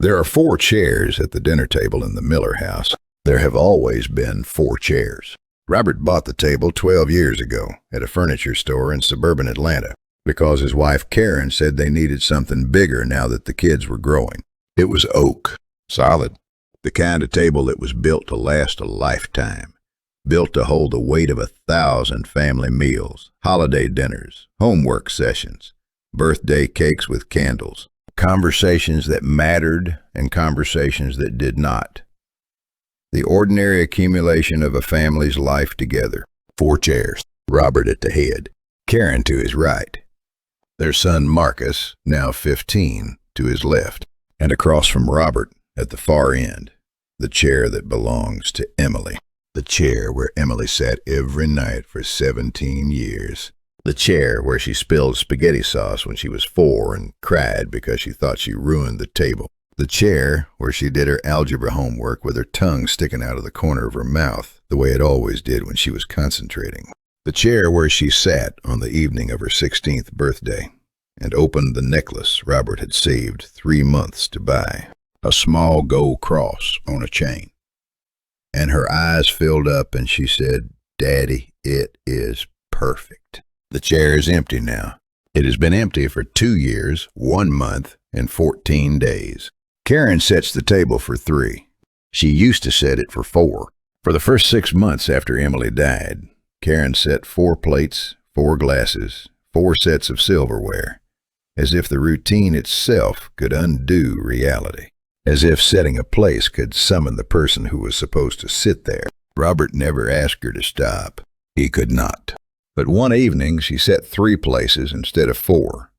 There are 4 chairs at the dinner table in the Miller house. There have always been 4 chairs. Robert bought the table 12 years ago at a furniture store in suburban Atlanta because his wife Karen said they needed something bigger now that the kids were growing. It was oak, solid, the kind of table that was built to last a lifetime, built to hold the weight of 1,000 family meals, holiday dinners, homework sessions, birthday cakes with candles, conversations that mattered and conversations that did not. The ordinary accumulation of a family's life together. 4 chairs, Robert at the head, Karen to his right, their son Marcus, now 15, to his left, and across from Robert at the far end, the chair that belongs to Emily, the chair where Emily sat every night for 17 years, the chair where she spilled spaghetti sauce when she was 4 and cried because she thought she ruined the table, the chair where she did her algebra homework with her tongue sticking out of the corner of her mouth, the way it always did when she was concentrating, the chair where she sat on the evening of her 16th birthday and opened the necklace Robert had saved 3 months to buy, a small gold cross on a chain. And her eyes filled up and she said, "Daddy, it is perfect." The chair is empty now. It has been empty for 2 years, 1 month, and 14 days. Karen sets the table for 3. She used to set it for 4. For the first 6 months after Emily died, Karen set 4 plates, 4 glasses, 4 sets of silverware, as if the routine itself could undo reality, as if setting a place could summon the person who was supposed to sit there. Robert never asked her to stop. He could not. But one evening she set 3 places instead of 4,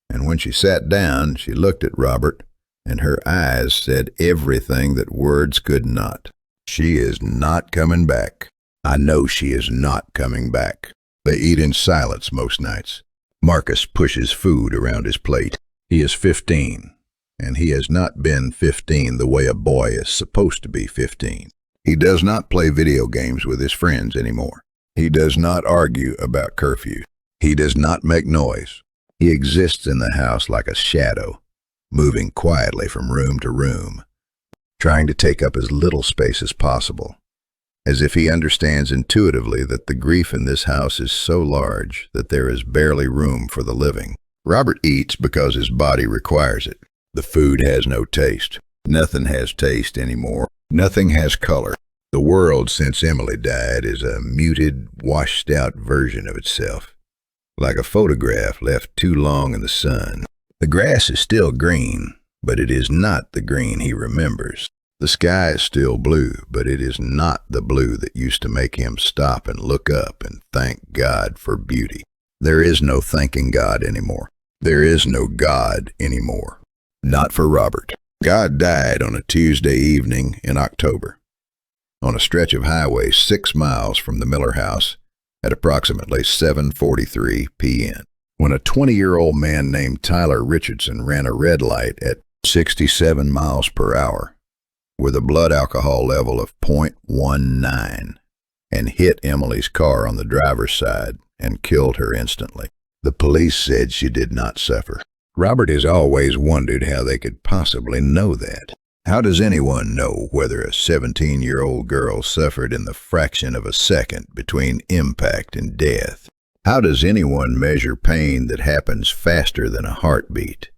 and when she sat down, she looked at Robert, and her eyes said everything that words could not. She is not coming back. I know she is not coming back. They eat in silence most nights. Marcus pushes food around his plate. He is 15, and he has not been 15 the way a boy is supposed to be 15. He does not play video games with his friends anymore. He does not argue about curfew. He does not make noise. He exists in the house like a shadow, moving quietly from room to room, trying to take up as little space as possible, as if he understands intuitively that the grief in this house is so large that there is barely room for the living. Robert eats because his body requires it. The food has no taste. Nothing has taste anymore. Nothing has color. The world since Emily died is a muted, washed-out version of itself, like a photograph left too long in the sun. The grass is still green, but it is not the green he remembers. The sky is still blue, but it is not the blue that used to make him stop and look up and thank God for beauty. There is no thanking God anymore. There is no God anymore. Not for Robert. God died on a Tuesday evening in October, on a stretch of highway 6 miles from the Miller house at approximately 7:43 p.m., when a 20-year-old man named Tyler Richardson ran a red light at 67 miles per hour with a blood alcohol level of .19 and hit Emily's car on the driver's side and killed her instantly. The police said she did not suffer. Robert has always wondered how they could possibly know that. How does anyone know whether a 17-year-old girl suffered in the fraction of a second between impact and death? How does anyone measure pain that happens faster than a heartbeat?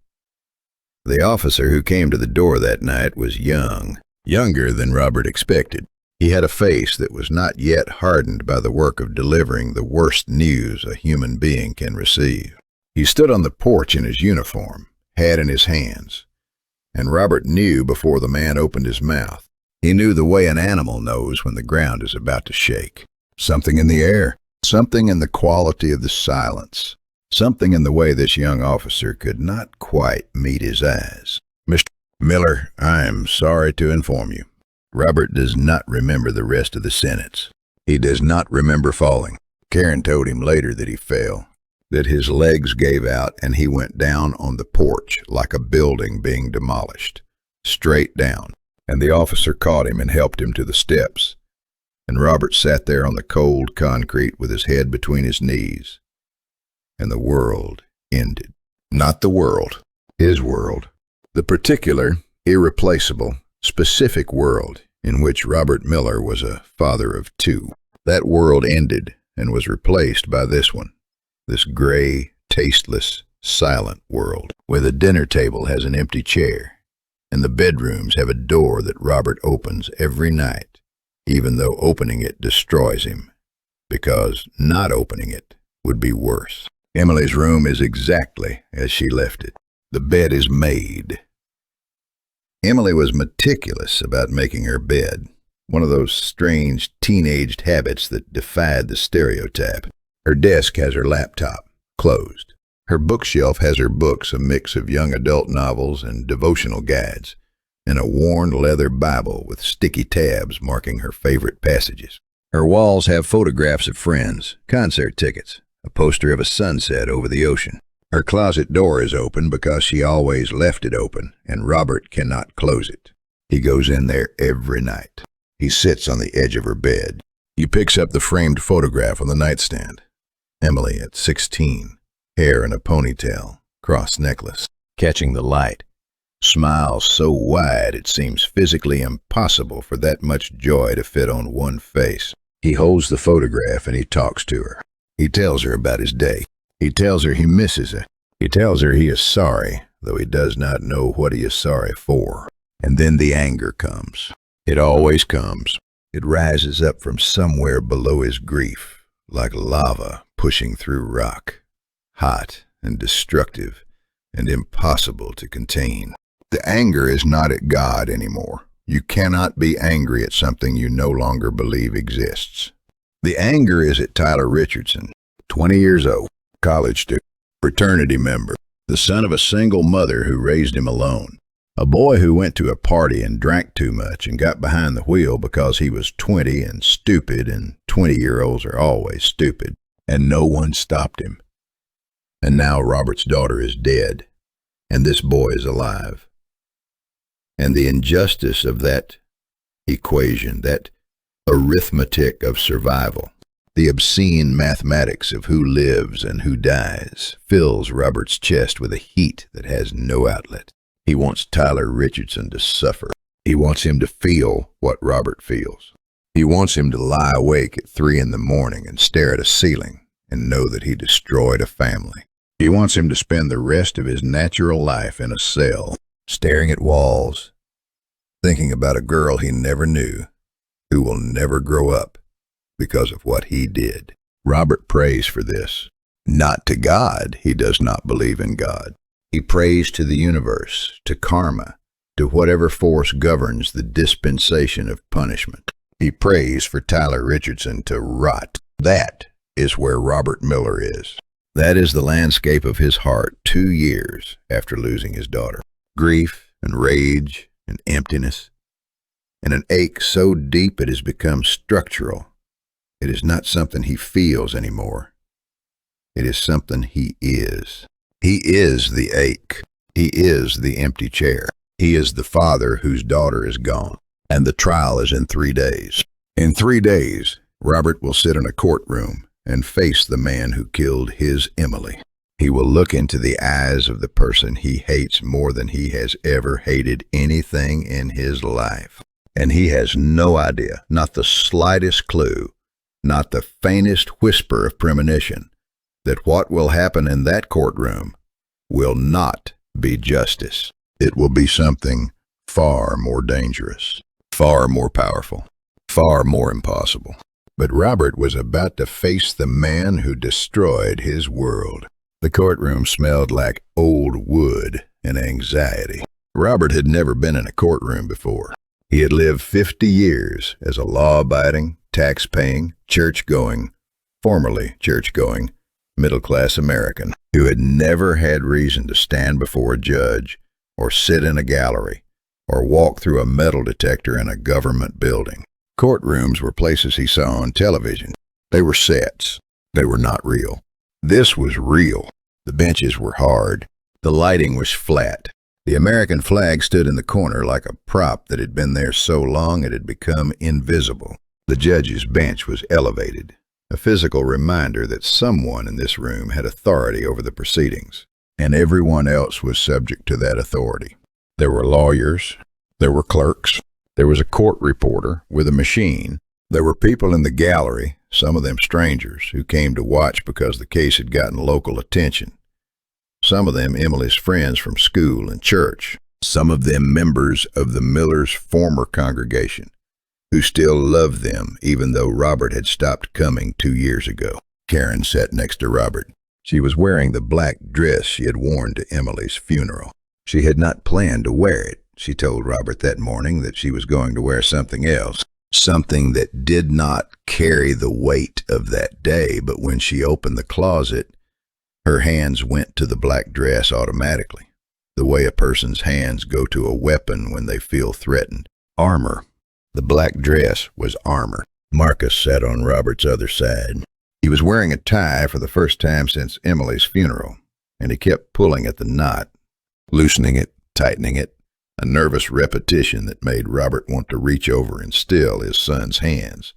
The officer who came to the door that night was young, younger than Robert expected. He had a face that was not yet hardened by the work of delivering the worst news a human being can receive. He stood on the porch in his uniform, hat in his hands, and Robert knew before the man opened his mouth. He knew the way an animal knows when the ground is about to shake. Something in the air, something in the quality of the silence, something in the way this young officer could not quite meet his eyes. "Mr. Miller, I am sorry to inform you." Robert does not remember the rest of the sentence. He does not remember falling. Karen told him later that he fell, that his legs gave out and he went down on the porch like a building being demolished, straight down, and the officer caught him and helped him to the steps, and Robert sat there on the cold concrete with his head between his knees, and the world ended. Not the world, his world. The particular irreplaceable, specific world in which Robert Miller was a father of two. That world ended and was replaced by this one, this gray, tasteless, silent world, where the dinner table has an empty chair, and the bedrooms have a door that Robert opens every night, even though opening it destroys him, because not opening it would be worse. Emily's room is exactly as she left it. The bed is made. Emily was meticulous about making her bed, one of those strange teenaged habits that defied the stereotype. Her desk has her laptop, closed. Her bookshelf has her books, a mix of young adult novels and devotional guides, and a worn leather Bible with sticky tabs marking her favorite passages. Her walls have photographs of friends, concert tickets, a poster of a sunset over the ocean. Her closet door is open because she always left it open, and Robert cannot close it. He goes in there every night. He sits on the edge of her bed. He picks up the framed photograph on the nightstand. Emily at 16, hair in a ponytail, cross necklace, catching the light. Smiles so wide it seems physically impossible for that much joy to fit on one face. He holds the photograph and he talks to her. He tells her about his day. He tells her he misses it. He tells her he is sorry, though he does not know what he is sorry for. And then the anger comes. It always comes. It rises up from somewhere below his grief, like lava pushing through rock, hot and destructive and impossible to contain. The anger is not at God anymore. You cannot be angry at something you no longer believe exists. The anger is at Tyler Richardson, 20 years old, college student, fraternity member, the son of a single mother who raised him alone, a boy who went to a party and drank too much and got behind the wheel because he was 20 and stupid, and 20-year-olds are always stupid, and no one stopped him. And now Robert's daughter is dead, and this boy is alive. And the injustice of that equation, that arithmetic of survival, the obscene mathematics of who lives and who dies, fills Robert's chest with a heat that has no outlet. He wants Tyler Richardson to suffer. He wants him to feel what Robert feels. He wants him to lie awake at 3 in the morning and stare at a ceiling and know that he destroyed a family. He wants him to spend the rest of his natural life in a cell, staring at walls, thinking about a girl he never knew, who will never grow up because of what he did. Robert prays for this. Not to God. He does not believe in God. He prays to the universe, to karma, to whatever force governs the dispensation of punishment. He prays for Tyler Richardson to rot. That is where Robert Miller is. That is the landscape of his heart 2 years after losing his daughter. Grief and rage and emptiness, and an ache so deep it has become structural. It is not something he feels anymore. It is something he is. He is the ache. He is the empty chair. He is the father whose daughter is gone. And the trial is in 3 days. In 3 days, Robert will sit in a courtroom and face the man who killed his Emily. He will look into the eyes of the person he hates more than he has ever hated anything in his life. And he has no idea, not the slightest clue, not the faintest whisper of premonition, that what will happen in that courtroom will not be justice. It will be something far more dangerous, far more powerful, far more impossible. But Robert was about to face the man who destroyed his world. The courtroom smelled like old wood and anxiety. Robert had never been in a courtroom before. He had lived 50 years as a law-abiding, tax-paying, church-going, formerly church-going, middle-class American who had never had reason to stand before a judge or sit in a gallery or walk through a metal detector in a government building. Courtrooms were places he saw on television. They were sets. They were not real. This was real. The benches were hard. The lighting was flat. The American flag stood in the corner like a prop that had been there so long it had become invisible. The judge's bench was elevated, a physical reminder that someone in this room had authority over the proceedings, and everyone else was subject to that authority. There were lawyers. There were clerks. There was a court reporter with a machine. There were people in the gallery, some of them strangers, who came to watch because the case had gotten local attention. Some of them Emily's friends from school and church. Some of them members of the Millers' former congregation, who still loved them even though Robert had stopped coming 2 years ago. Karen sat next to Robert. She was wearing the black dress she had worn to Emily's funeral. She had not planned to wear it. She told Robert that morning that she was going to wear something else, something that did not carry the weight of that day, but when she opened the closet, her hands went to the black dress automatically, the way a person's hands go to a weapon when they feel threatened. Armor. The black dress was armor. Marcus sat on Robert's other side. He was wearing a tie for the first time since Emily's funeral, and he kept pulling at the knot, loosening it, tightening it, a nervous repetition that made Robert want to reach over and still his son's hands.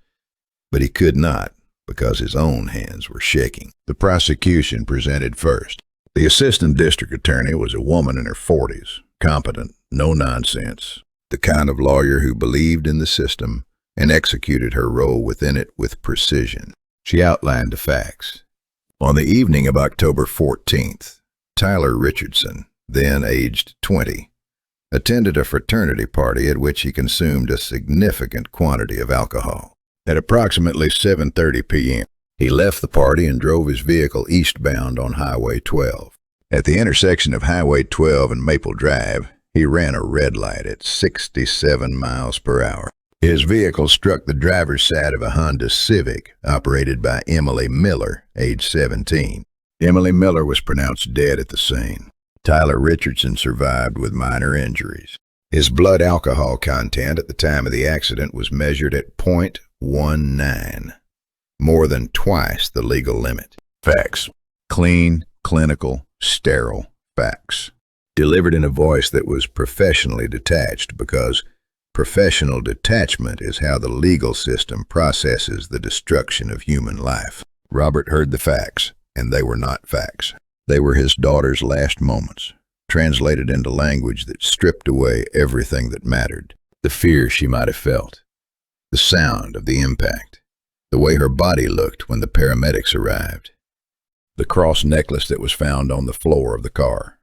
But he could not, because his own hands were shaking. The prosecution presented first. The assistant district attorney was a woman in her 40s, competent, no nonsense, the kind of lawyer who believed in the system and executed her role within it with precision. She outlined the facts. On the evening of October 14th, Tyler Richardson, then aged 20, attended a fraternity party at which he consumed a significant quantity of alcohol. At approximately 7:30 p.m., he left the party and drove his vehicle eastbound on Highway 12. At the intersection of Highway 12 and Maple Drive, he ran a red light at 67 miles per hour. His vehicle struck the driver's side of a Honda Civic operated by Emily Miller, age 17. Emily Miller was pronounced dead at the scene. Tyler Richardson survived with minor injuries. His blood alcohol content at the time of the accident was measured at .19, more than twice the legal limit. Facts. Clean, clinical, sterile facts. Delivered in a voice that was professionally detached, because professional detachment is how the legal system processes the destruction of human life. Robert heard the facts, and they were not facts. They were his daughter's last moments, translated into language that stripped away everything that mattered. The fear she might have felt, the sound of the impact, the way her body looked when the paramedics arrived, the cross necklace that was found on the floor of the car,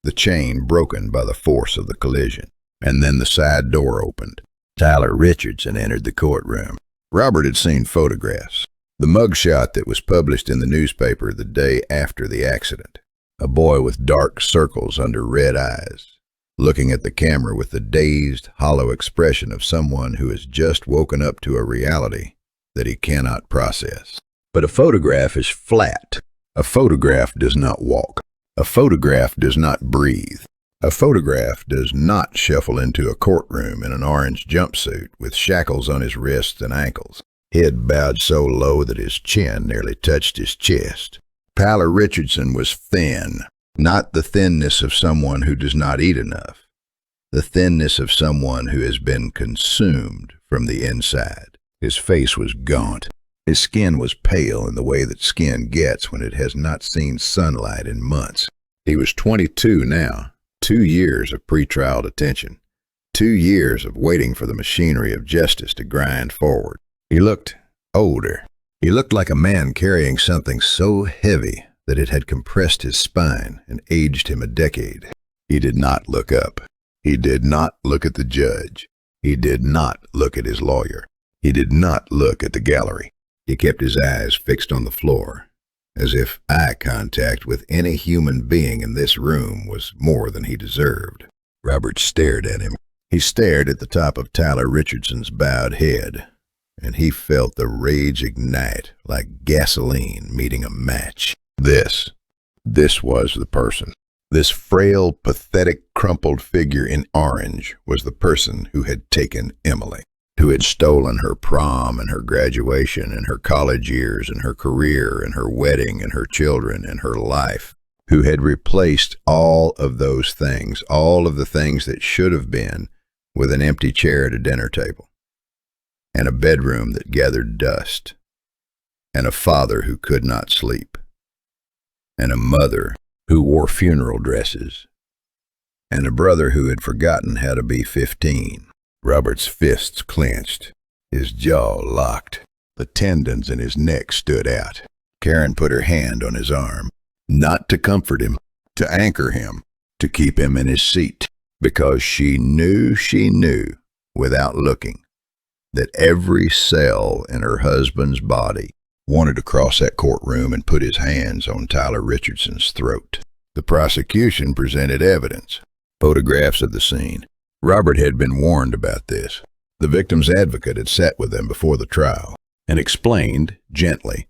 the chain broken by the force of the collision. And then the side door opened. Tyler Richardson entered the courtroom. Robert had seen photographs. The mugshot that was published in the newspaper the day after the accident. A boy with dark circles under red eyes, looking at the camera with the dazed, hollow expression of someone who has just woken up to a reality that he cannot process. But a photograph is flat. A photograph does not walk. A photograph does not breathe. A photograph does not shuffle into a courtroom in an orange jumpsuit with shackles on his wrists and ankles, head bowed so low that his chin nearly touched his chest. Tyler Richardson was thin, not the thinness of someone who does not eat enough, the thinness of someone who has been consumed from the inside. His face was gaunt. His skin was pale in the way that skin gets when it has not seen sunlight in months. He was 22 now. 2 years of pretrial detention, 2 years of waiting for the machinery of justice to grind forward. He looked older. He looked like a man carrying something so heavy that it had compressed his spine and aged him a decade. He did not look up. He did not look at the judge. He did not look at his lawyer. He did not look at the gallery. He kept his eyes fixed on the floor, as if eye contact with any human being in this room was more than he deserved. Robert stared at him. He stared at the top of Tyler Richardson's bowed head, and he felt the rage ignite like gasoline meeting a match. This was the person. This frail, pathetic, crumpled figure in orange was the person who had taken Emily, who had stolen her prom and her graduation and her college years and her career and her wedding and her children and her life, who had replaced all of those things, all of the things that should have been, with an empty chair at a dinner table, and a bedroom that gathered dust, and a father who could not sleep, and a mother who wore funeral dresses, and a brother who had forgotten how to be 15. Robert's fists clenched, his jaw locked. The tendons in his neck stood out. Karen put her hand on his arm, not to comfort him, to anchor him, to keep him in his seat, because she knew, without looking, that every cell in her husband's body wanted to cross that courtroom and put his hands on Tyler Richardson's throat. The prosecution presented evidence, photographs of the scene. Robert had been warned about this. The victim's advocate had sat with them before the trial and explained, gently,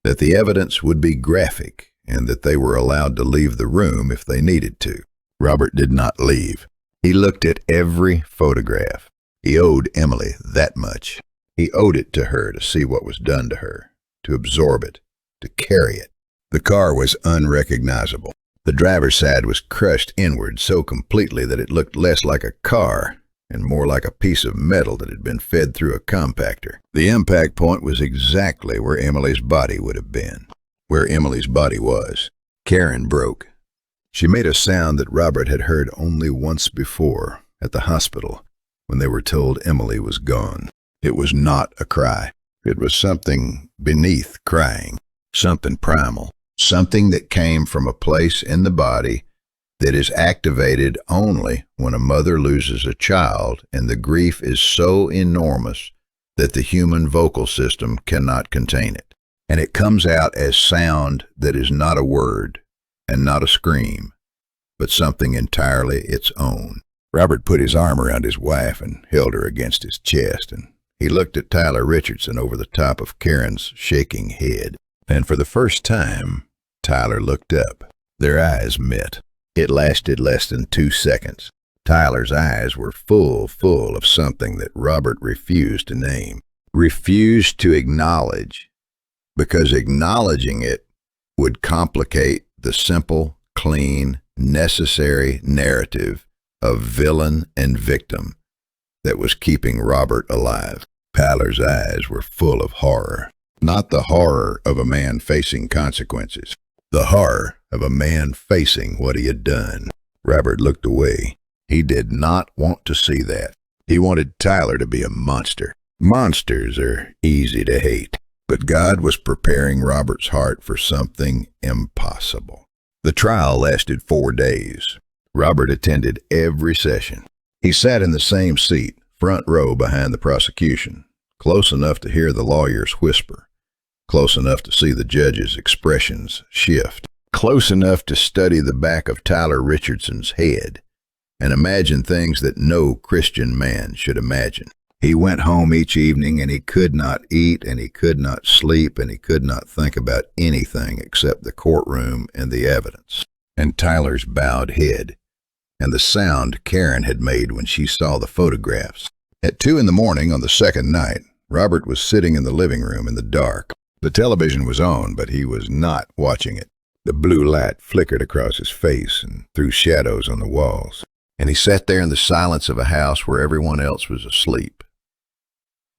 that the evidence would be graphic and that they were allowed to leave the room if they needed to. Robert did not leave. He looked at every photograph. He owed Emily that much. He owed it to her to see what was done to her, to absorb it, to carry it. The car was unrecognizable. The driver's side was crushed inward so completely that it looked less like a car and more like a piece of metal that had been fed through a compactor. The impact point was exactly where Emily's body would have been, where Emily's body was. Karen broke. She made a sound that Robert had heard only once before, at the hospital, when they were told Emily was gone. It was not a cry. It was something beneath crying, something primal, something that came from a place in the body that is activated only when a mother loses a child and the grief is so enormous that the human vocal system cannot contain it. And it comes out as sound that is not a word and not a scream, but something entirely its own. Robert put his arm around his wife and held her against his chest, and he looked at Tyler Richardson over the top of Karen's shaking head. And for the first time, Tyler looked up. Their eyes met. It lasted less than 2 seconds. Tyler's eyes were full of something that Robert refused to name, refused to acknowledge, because acknowledging it would complicate the simple, clean, necessary narrative of villain and victim that was keeping Robert alive. Tyler's eyes were full of horror, not the horror of a man facing consequences, the horror of a man facing what he had done. Robert looked away. He did not want to see that. He wanted Tyler to be a monster. Monsters are easy to hate, but God was preparing Robert's heart for something impossible. The trial lasted 4 days. Robert attended every session. He sat in the same seat, front row behind the prosecution, close enough to hear the lawyers whisper, close enough to see the judge's expressions shift, close enough to study the back of Tyler Richardson's head and imagine things that no Christian man should imagine. He went home each evening and he could not eat and he could not sleep and he could not think about anything except the courtroom and the evidence, and Tyler's bowed head, and the sound Karen had made when she saw the photographs. At 2 a.m. on the second night, Robert was sitting in the living room in the dark. The television was on, but he was not watching it. The blue light flickered across his face and threw shadows on the walls, and he sat there in the silence of a house where everyone else was asleep.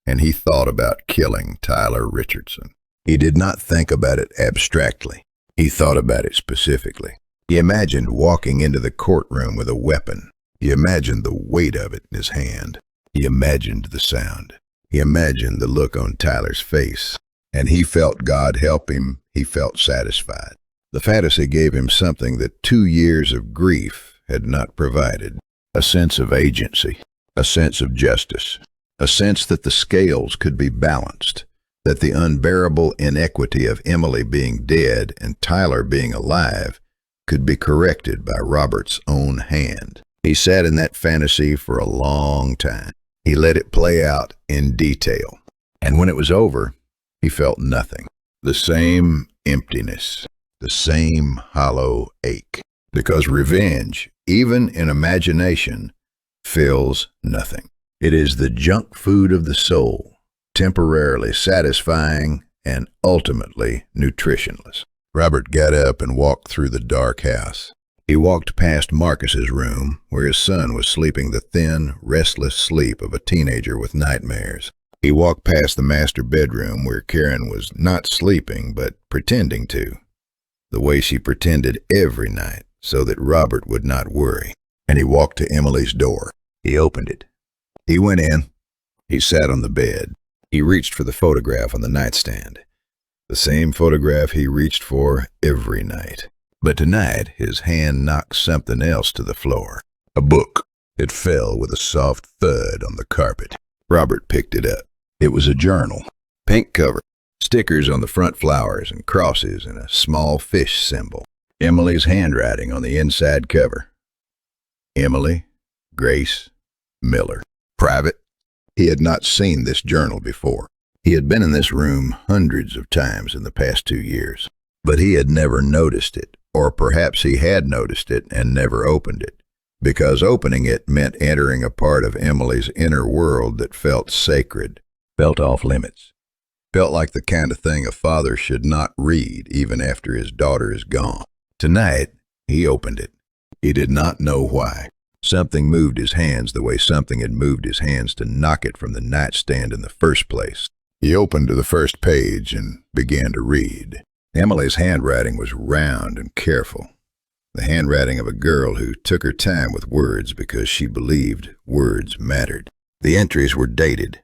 And he thought about killing Tyler Richardson. He did not think about it abstractly. He thought about it specifically. He imagined walking into the courtroom with a weapon. He imagined the weight of it in his hand. He imagined the sound. He imagined the look on Tyler's face. And he felt God help him. He felt satisfied. The fantasy gave him something that 2 years of grief had not provided: a sense of agency, a sense of justice, a sense that the scales could be balanced, that the unbearable inequity of Emily being dead and Tyler being alive could be corrected by Robert's own hand. He sat in that fantasy for a long time. He let it play out in detail. And when it was over, he felt nothing. The same emptiness, the same hollow ache. Because revenge, even in imagination, fills nothing. It is the junk food of the soul, temporarily satisfying and ultimately nutritionless. Robert got up and walked through the dark house. He walked past Marcus's room, where his son was sleeping the thin, restless sleep of a teenager with nightmares. He walked past the master bedroom, where Karen was not sleeping, but pretending to, the way she pretended every night, so that Robert would not worry. and he walked to Emily's door. He opened it. He went in. He sat on the bed. He reached for the photograph on the nightstand. The same photograph he reached for every night. But tonight, his hand knocked something else to the floor. A book. It fell with a soft thud on the carpet. Robert picked it up. It was a journal. Pink cover. Stickers on the front, flowers and crosses, and a small fish symbol. Emily's handwriting on the inside cover. Emily Grace Miller. Private. He had not seen this journal before. He had been in this room hundreds of times in the past 2 years, but he had never noticed it, or perhaps he had noticed it and never opened it, because opening it meant entering a part of Emily's inner world that felt sacred, felt off limits, felt like the kind of thing a father should not read even after his daughter is gone. Tonight, he opened it. He did not know why. Something moved his hands the way something had moved his hands to knock it from the nightstand in the first place. He opened to the first page and began to read. Emily's handwriting was round and careful, the handwriting of a girl who took her time with words because she believed words mattered. The entries were dated.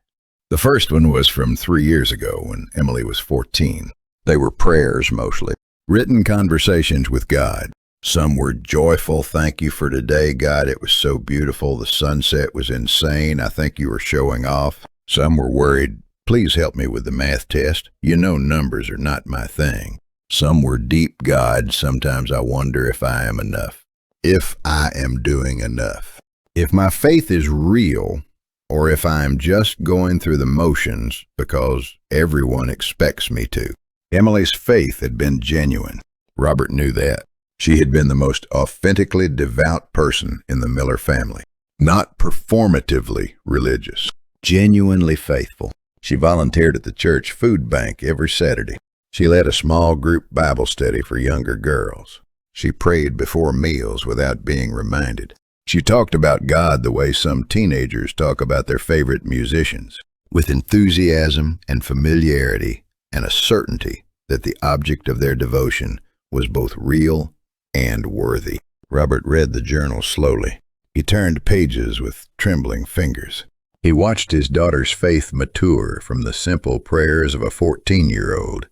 The first one was from 3 years ago when Emily was 14. They were prayers mostly, written conversations with God. Some were joyful, thank you for today, God, it was so beautiful, the sunset was insane, I think you were showing off. Some were worried, please help me with the math test, you know numbers are not my thing. Some were deep, God, sometimes I wonder if I am enough, if I am doing enough, if my faith is real, or if I am just going through the motions because everyone expects me to. Emily's faith had been genuine. Robert knew that. She had been the most authentically devout person in the Miller family. Not performatively religious, genuinely faithful. She volunteered at the church food bank every Saturday. She led a small group Bible study for younger girls. She prayed before meals without being reminded. She talked about God the way some teenagers talk about their favorite musicians, with enthusiasm and familiarity and a certainty that the object of their devotion was both real and worthy. Robert read the journal slowly. He turned pages with trembling fingers. He watched his daughter's faith mature from the simple prayers of a 14-year-old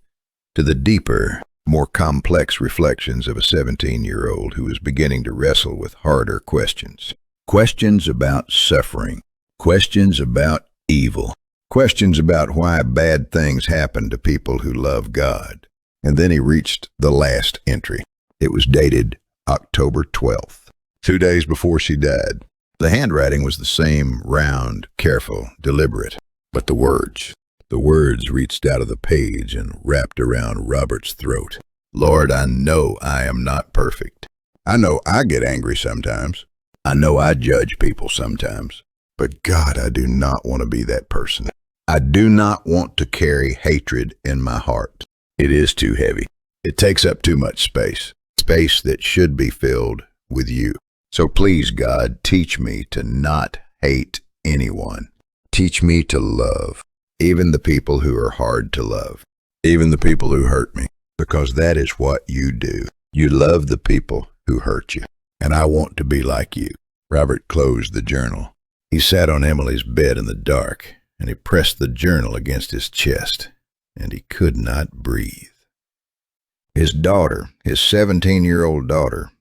to the deeper, more complex reflections of a 17-year-old who was beginning to wrestle with harder questions. Questions about suffering, questions about evil, questions about why bad things happen to people who love God. And then he reached the last entry. It was dated October 12th, 2 days before she died. The handwriting was the same, round, careful, deliberate, but the words reached out of the page and wrapped around Robert's throat. Lord, I know I am not perfect. I know I get angry sometimes. I know I judge people sometimes. But God, I do not want to be that person. I do not want to carry hatred in my heart. It is too heavy. It takes up too much space that should be filled with you. So please, God, teach me to not hate anyone. Teach me to love, even the people who are hard to love, even the people who hurt me, because that is what you do. You love the people who hurt you, and I want to be like you. Robert closed the journal. He sat on Emily's bed in the dark, and he pressed the journal against his chest, and he could not breathe. His daughter, his 17-year-old daughter,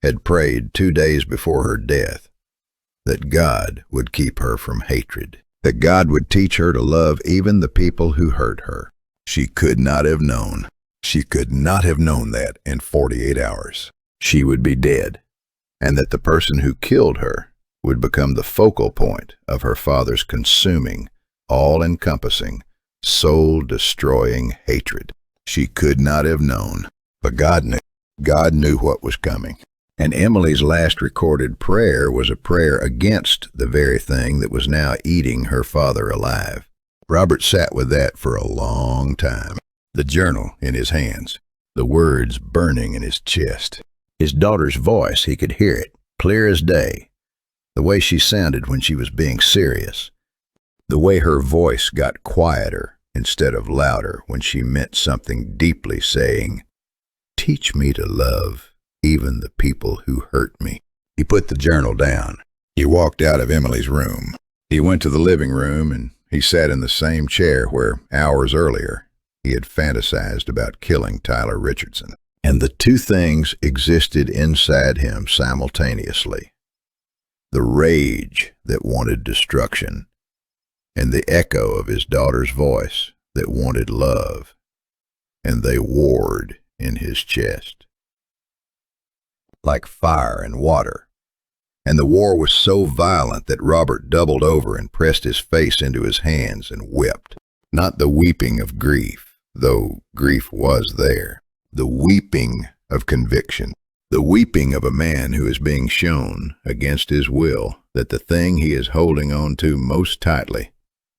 had prayed 2 days before her death that God would keep her from hatred, that God would teach her to love even the people who hurt her. She could not have known. She could not have known that in 48 hours. She would be dead, and that the person who killed her would become the focal point of her father's consuming, all-encompassing, soul-destroying hatred. She could not have known, but God knew. God knew what was coming. And Emily's last recorded prayer was a prayer against the very thing that was now eating her father alive. Robert sat with that for a long time, the journal in his hands, the words burning in his chest. His daughter's voice, he could hear it, clear as day, the way she sounded when she was being serious, the way her voice got quieter instead of louder when she meant something deeply, saying, teach me to love even the people who hurt me. He put the journal down. He walked out of Emily's room. He went to the living room and he sat in the same chair where, hours earlier, he had fantasized about killing Tyler Richardson. And the two things existed inside him simultaneously. The rage that wanted destruction, and the echo of his daughter's voice that wanted love, and they warred in his chest. Like fire and water. And the war was so violent that Robert doubled over and pressed his face into his hands and wept. Not the weeping of grief, though grief was there. The weeping of conviction. The weeping of a man who is being shown, against his will, that the thing he is holding on to most tightly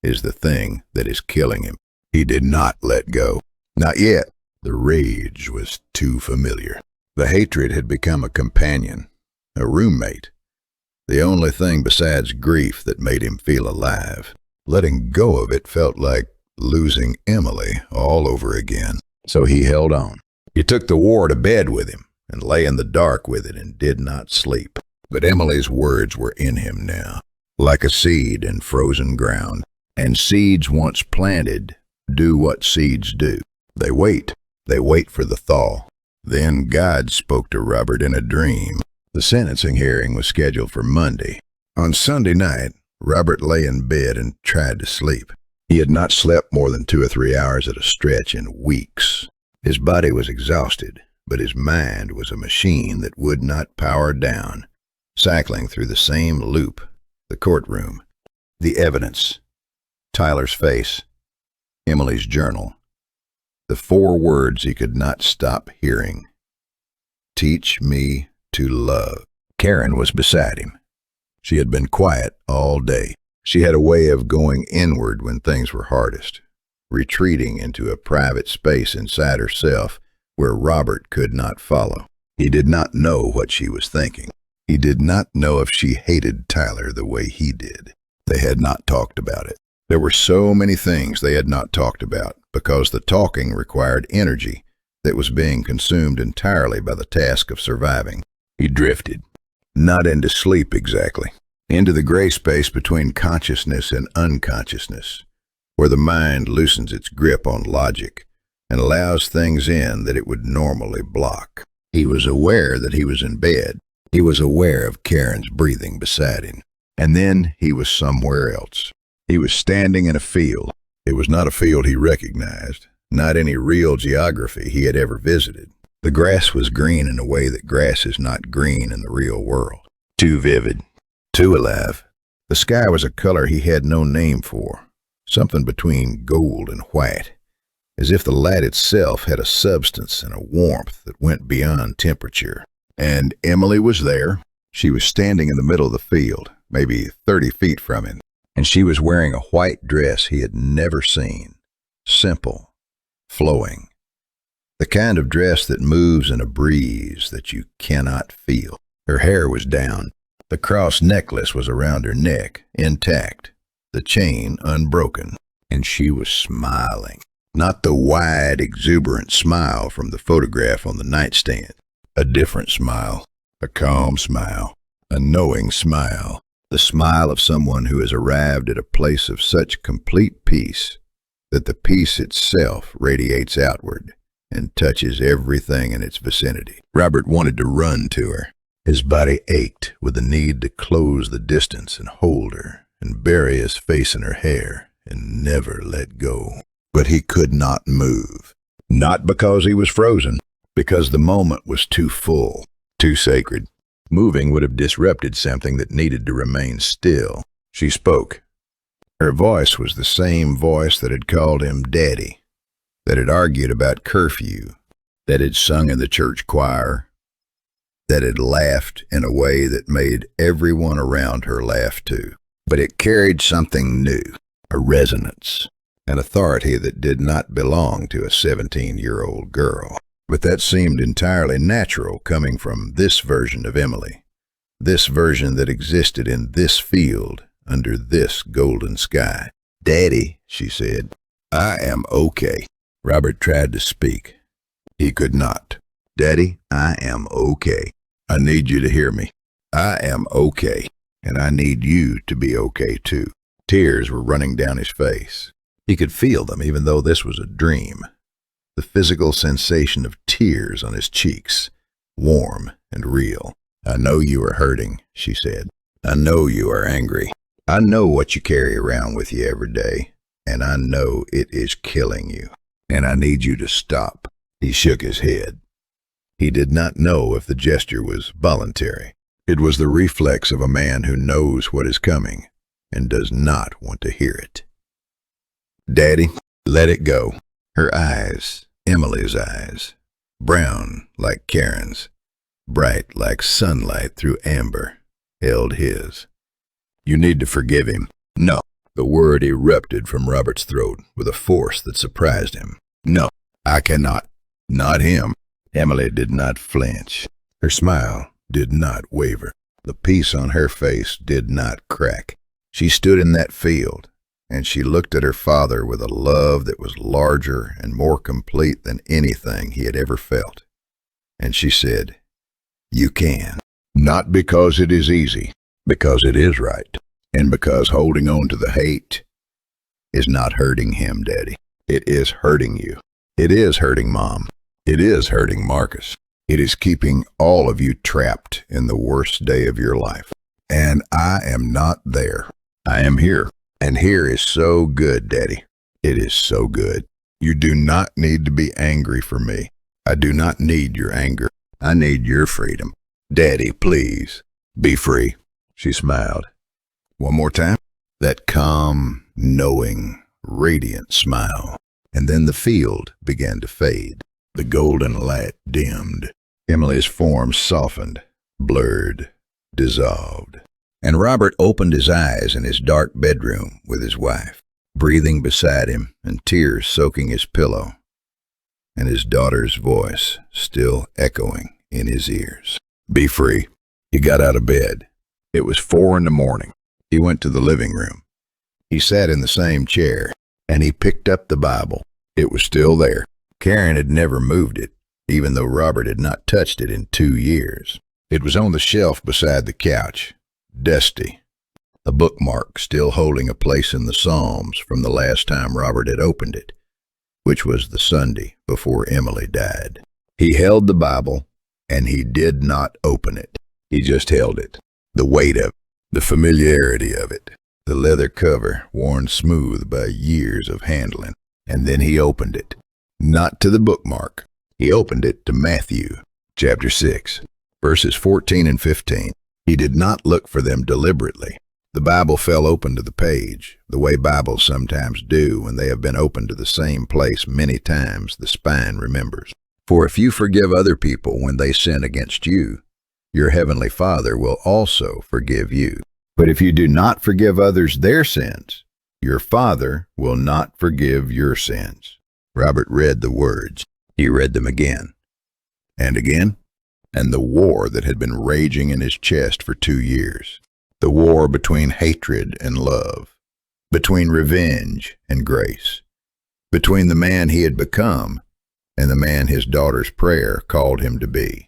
is the thing that is killing him. He did not let go. Not yet. The rage was too familiar. The hatred had become a companion, a roommate, the only thing besides grief that made him feel alive. Letting go of it felt like losing Emily all over again. So he held on. He took the war to bed with him and lay in the dark with it and did not sleep. But Emily's words were in him now, like a seed in frozen ground. And seeds once planted do what seeds do. They wait. They wait for the thaw. Then God spoke to Robert in a dream. The sentencing hearing was scheduled for Monday. On Sunday night, Robert lay in bed and tried to sleep. He had not slept more than 2 or 3 hours at a stretch in weeks. His body was exhausted, but his mind was a machine that would not power down, cycling through the same loop, the courtroom, the evidence, Tyler's face, Emily's journal, the 4 words he could not stop hearing. Teach me to love. Karen was beside him. She had been quiet all day. She had a way of going inward when things were hardest, retreating into a private space inside herself where Robert could not follow. He did not know what she was thinking. He did not know if she hated Tyler the way he did. They had not talked about it. There were so many things they had not talked about because the talking required energy that was being consumed entirely by the task of surviving. He drifted, not into sleep exactly, into the gray space between consciousness and unconsciousness, where the mind loosens its grip on logic and allows things in that it would normally block. He was aware that he was in bed. He was aware of Karen's breathing beside him. And then he was somewhere else. He was standing in a field. It was not a field he recognized, not any real geography he had ever visited. The grass was green in a way that grass is not green in the real world. Too vivid, too alive. The sky was a color he had no name for, something between gold and white, as if the light itself had a substance and a warmth that went beyond temperature. And Emily was there. She was standing in the middle of the field, maybe 30 feet from him, and she was wearing a white dress he had never seen, simple, flowing, the kind of dress that moves in a breeze that you cannot feel. Her hair was down. The cross necklace was around her neck, intact, the chain unbroken, and she was smiling. Not the wide, exuberant smile from the photograph on the nightstand. A different smile, a calm smile, a knowing smile, the smile of someone who has arrived at a place of such complete peace that the peace itself radiates outward and touches everything in its vicinity. Robert wanted to run to her. His body ached with the need to close the distance and hold her and bury his face in her hair and never let go. But he could not move. Not because he was frozen, because the moment was too full, too sacred. Moving would have disrupted something that needed to remain still. She spoke. Her voice was the same voice that had called him Daddy, that had argued about curfew, that had sung in the church choir, that had laughed in a way that made everyone around her laugh too. But it carried something new, a resonance, an authority that did not belong to a 17-year-old girl. But that seemed entirely natural coming from this version of Emily, this version that existed in this field under this golden sky. Daddy, she said, I am okay. Robert tried to speak. He could not. Daddy, I am okay. I need you to hear me. I am okay, and I need you to be okay too. Tears were running down his face. He could feel them even though this was a dream. The physical sensation of tears on his cheeks, warm and real. I know you are hurting, she said. I know you are angry. I know what you carry around with you every day, and I know it is killing you. And I need you to stop. He shook his head. He did not know if the gesture was voluntary. It was the reflex of a man who knows what is coming and does not want to hear it. Daddy, let it go. Her eyes, Emily's eyes, brown like Karen's, bright like sunlight through amber, held his. You need to forgive him. No. The word erupted from Robert's throat with a force that surprised him. No, I cannot. Not him. Emily did not flinch. Her smile did not waver. The peace on her face did not crack. She stood in that field, and she looked at her father with a love that was larger and more complete than anything he had ever felt. And she said, "You can. Not because it is easy, because it is right. And because holding on to the hate is not hurting him, Daddy. It is hurting you. It is hurting Mom. It is hurting Marcus. It is keeping all of you trapped in the worst day of your life. And I am not there. I am here. And here is so good, Daddy. It is so good. You do not need to be angry for me. I do not need your anger. I need your freedom. Daddy, please, be free." She smiled. One more time. That calm, knowing, radiant smile. And then the field began to fade. The golden light dimmed. Emily's form softened, blurred, dissolved. And Robert opened his eyes in his dark bedroom with his wife, breathing beside him and tears soaking his pillow, and his daughter's voice still echoing in his ears. Be free. He got out of bed. It was 4 a.m. He went to the living room. He sat in the same chair, and he picked up the Bible. It was still there. Karen had never moved it, even though Robert had not touched it in 2 years. It was on the shelf beside the couch, dusty, a bookmark still holding a place in the Psalms from the last time Robert had opened it, which was the Sunday before Emily died. He held the Bible, and he did not open it. He just held it. The weight of it. The familiarity of it, the leather cover worn smooth by years of handling. And then he opened it. Not to the bookmark. He opened it to Matthew, chapter 6, verses 14 and 15. He did not look for them deliberately. The Bible fell open to the page, the way Bibles sometimes do when they have been opened to the same place many times the spine remembers. For if you forgive other people when they sin against you, your heavenly Father will also forgive you. But if you do not forgive others their sins, your Father will not forgive your sins. Robert read the words. He read them again and again, and the war that had been raging in his chest for 2 years, the war between hatred and love, between revenge and grace, between the man he had become and the man his daughter's prayer called him to be.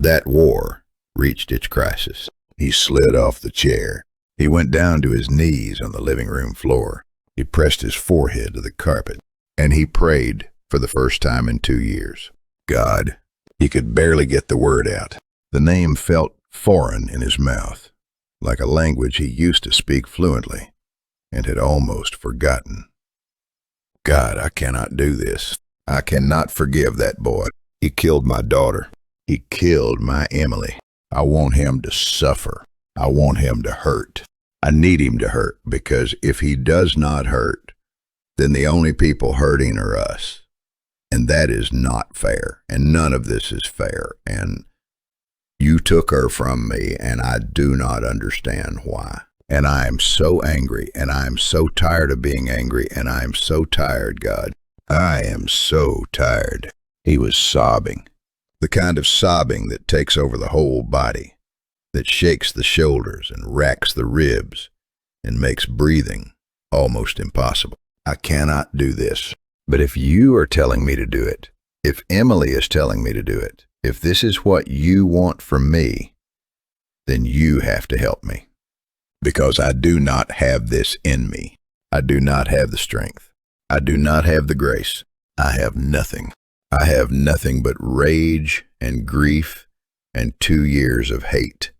That war reached its crisis. He slid off the chair. He went down to his knees on the living room floor. He pressed his forehead to the carpet, and he prayed for the first time in 2 years. God. He could barely get the word out. The name felt foreign in his mouth, like a language he used to speak fluently and had almost forgotten. God, I cannot do this. I cannot forgive that boy. He killed my daughter. He killed my Emily. I want him to suffer. I want him to hurt. I need him to hurt, because if he does not hurt, then the only people hurting are us. And that is not fair. And none of this is fair. And you took her from me, and I do not understand why. And I am so angry, and I am so tired of being angry, and I am so tired, God. I am so tired. He was sobbing. The kind of sobbing that takes over the whole body, that shakes the shoulders and racks the ribs and makes breathing almost impossible. I cannot do this. But if you are telling me to do it, if Emily is telling me to do it, if this is what you want from me, then you have to help me. Because I do not have this in me. I do not have the strength. I do not have the grace. I have nothing. I have nothing but rage and grief and 2 years of hate.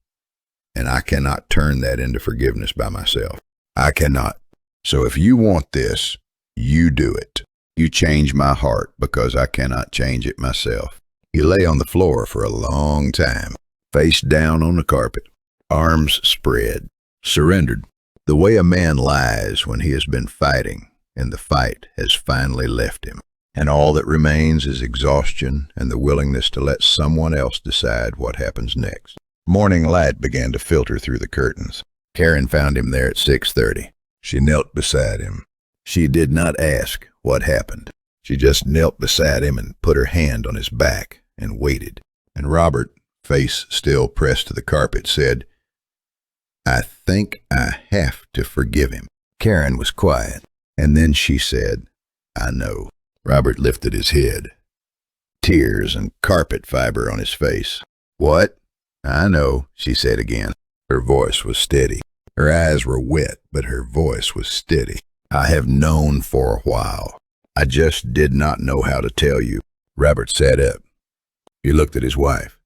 And I cannot turn that into forgiveness by myself. I cannot. So if you want this, you do it. You change my heart because I cannot change it myself. He lay on the floor for a long time, face down on the carpet, arms spread, surrendered, the way a man lies when he has been fighting and the fight has finally left him. And all that remains is exhaustion and the willingness to let someone else decide what happens next. Morning light began to filter through the curtains. Karen found him there at 6:30. She knelt beside him. She did not ask what happened. She just knelt beside him and put her hand on his back and waited. And Robert, face still pressed to the carpet, said, "I think I have to forgive him." Karen was quiet, and then she said, "I know." Robert lifted his head, tears and carpet fiber on his face. "What?" "I know," she said again. Her voice was steady. Her eyes were wet, but her voice was steady. "I have known for a while. I just did not know how to tell you." Robert sat up. He looked at his wife,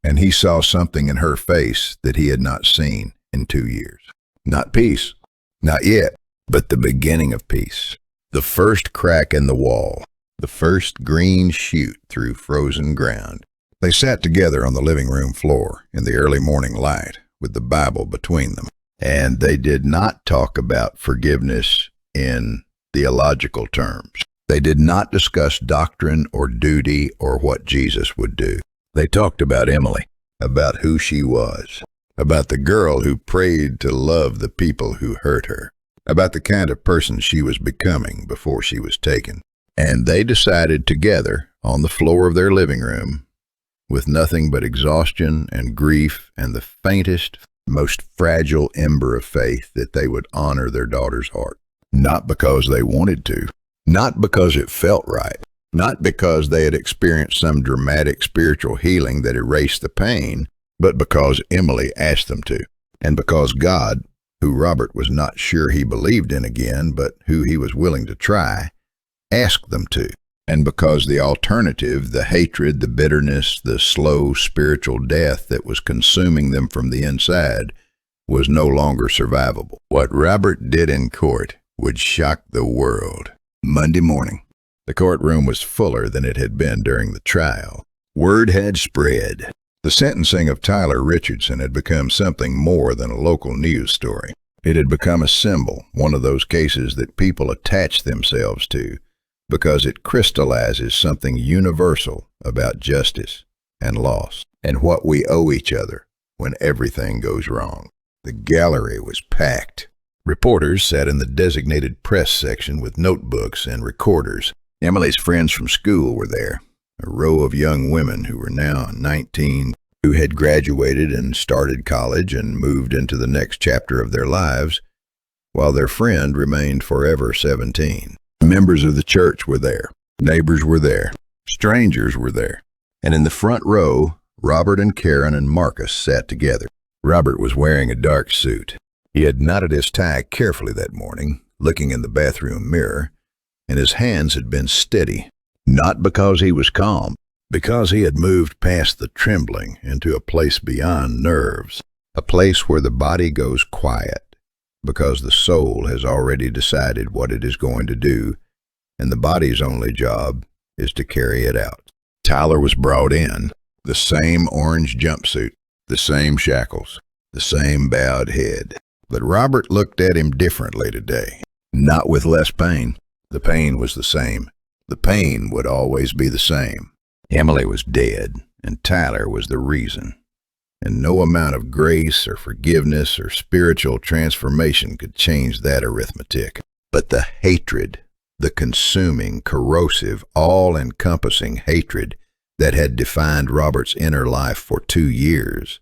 and he saw something in her face that he had not seen in 2 years. Not peace, not yet, but the beginning of peace. The first crack in the wall, the first green shoot through frozen ground. They sat together on the living room floor in the early morning light with the Bible between them. And they did not talk about forgiveness in theological terms. They did not discuss doctrine or duty or what Jesus would do. They talked about Emily, about who she was, about the girl who prayed to love the people who hurt her, about the kind of person she was becoming before she was taken. And they decided together on the floor of their living room, with nothing but exhaustion and grief and the faintest, most fragile ember of faith, that they would honor their daughter's heart. Not because they wanted to, not because it felt right, not because they had experienced some dramatic spiritual healing that erased the pain, but because Emily asked them to, and because God, who Robert was not sure he believed in again, but who he was willing to try, asked them to, and because the alternative, the hatred, the bitterness, the slow spiritual death that was consuming them from the inside, was no longer survivable. What Robert did in court would shock the world. Monday morning, the courtroom was fuller than it had been during the trial. Word had spread. The sentencing of Tyler Richardson had become something more than a local news story. It had become a symbol, one of those cases that people attach themselves to, because it crystallizes something universal about justice and loss, and what we owe each other when everything goes wrong. The gallery was packed. Reporters sat in the designated press section with notebooks and recorders. Emily's friends from school were there, a row of young women who were now 19, who had graduated and started college and moved into the next chapter of their lives, while their friend remained forever 17. Members of the church were there. Neighbors were there. Strangers were there. And in the front row, Robert and Karen and Marcus sat together. Robert was wearing a dark suit. He had knotted his tie carefully that morning, looking in the bathroom mirror, and his hands had been steady, not because he was calm, because he had moved past the trembling into a place beyond nerves, a place where the body goes quiet, because the soul has already decided what it is going to do, and the body's only job is to carry it out. Tyler was brought in, the same orange jumpsuit, the same shackles, the same bowed head. But Robert looked at him differently today, not with less pain. The pain was the same. The pain would always be the same. Emily was dead, and Tyler was the reason. And no amount of grace or forgiveness or spiritual transformation could change that arithmetic. But the hatred, the consuming, corrosive, all-encompassing hatred that had defined Robert's inner life for 2 years,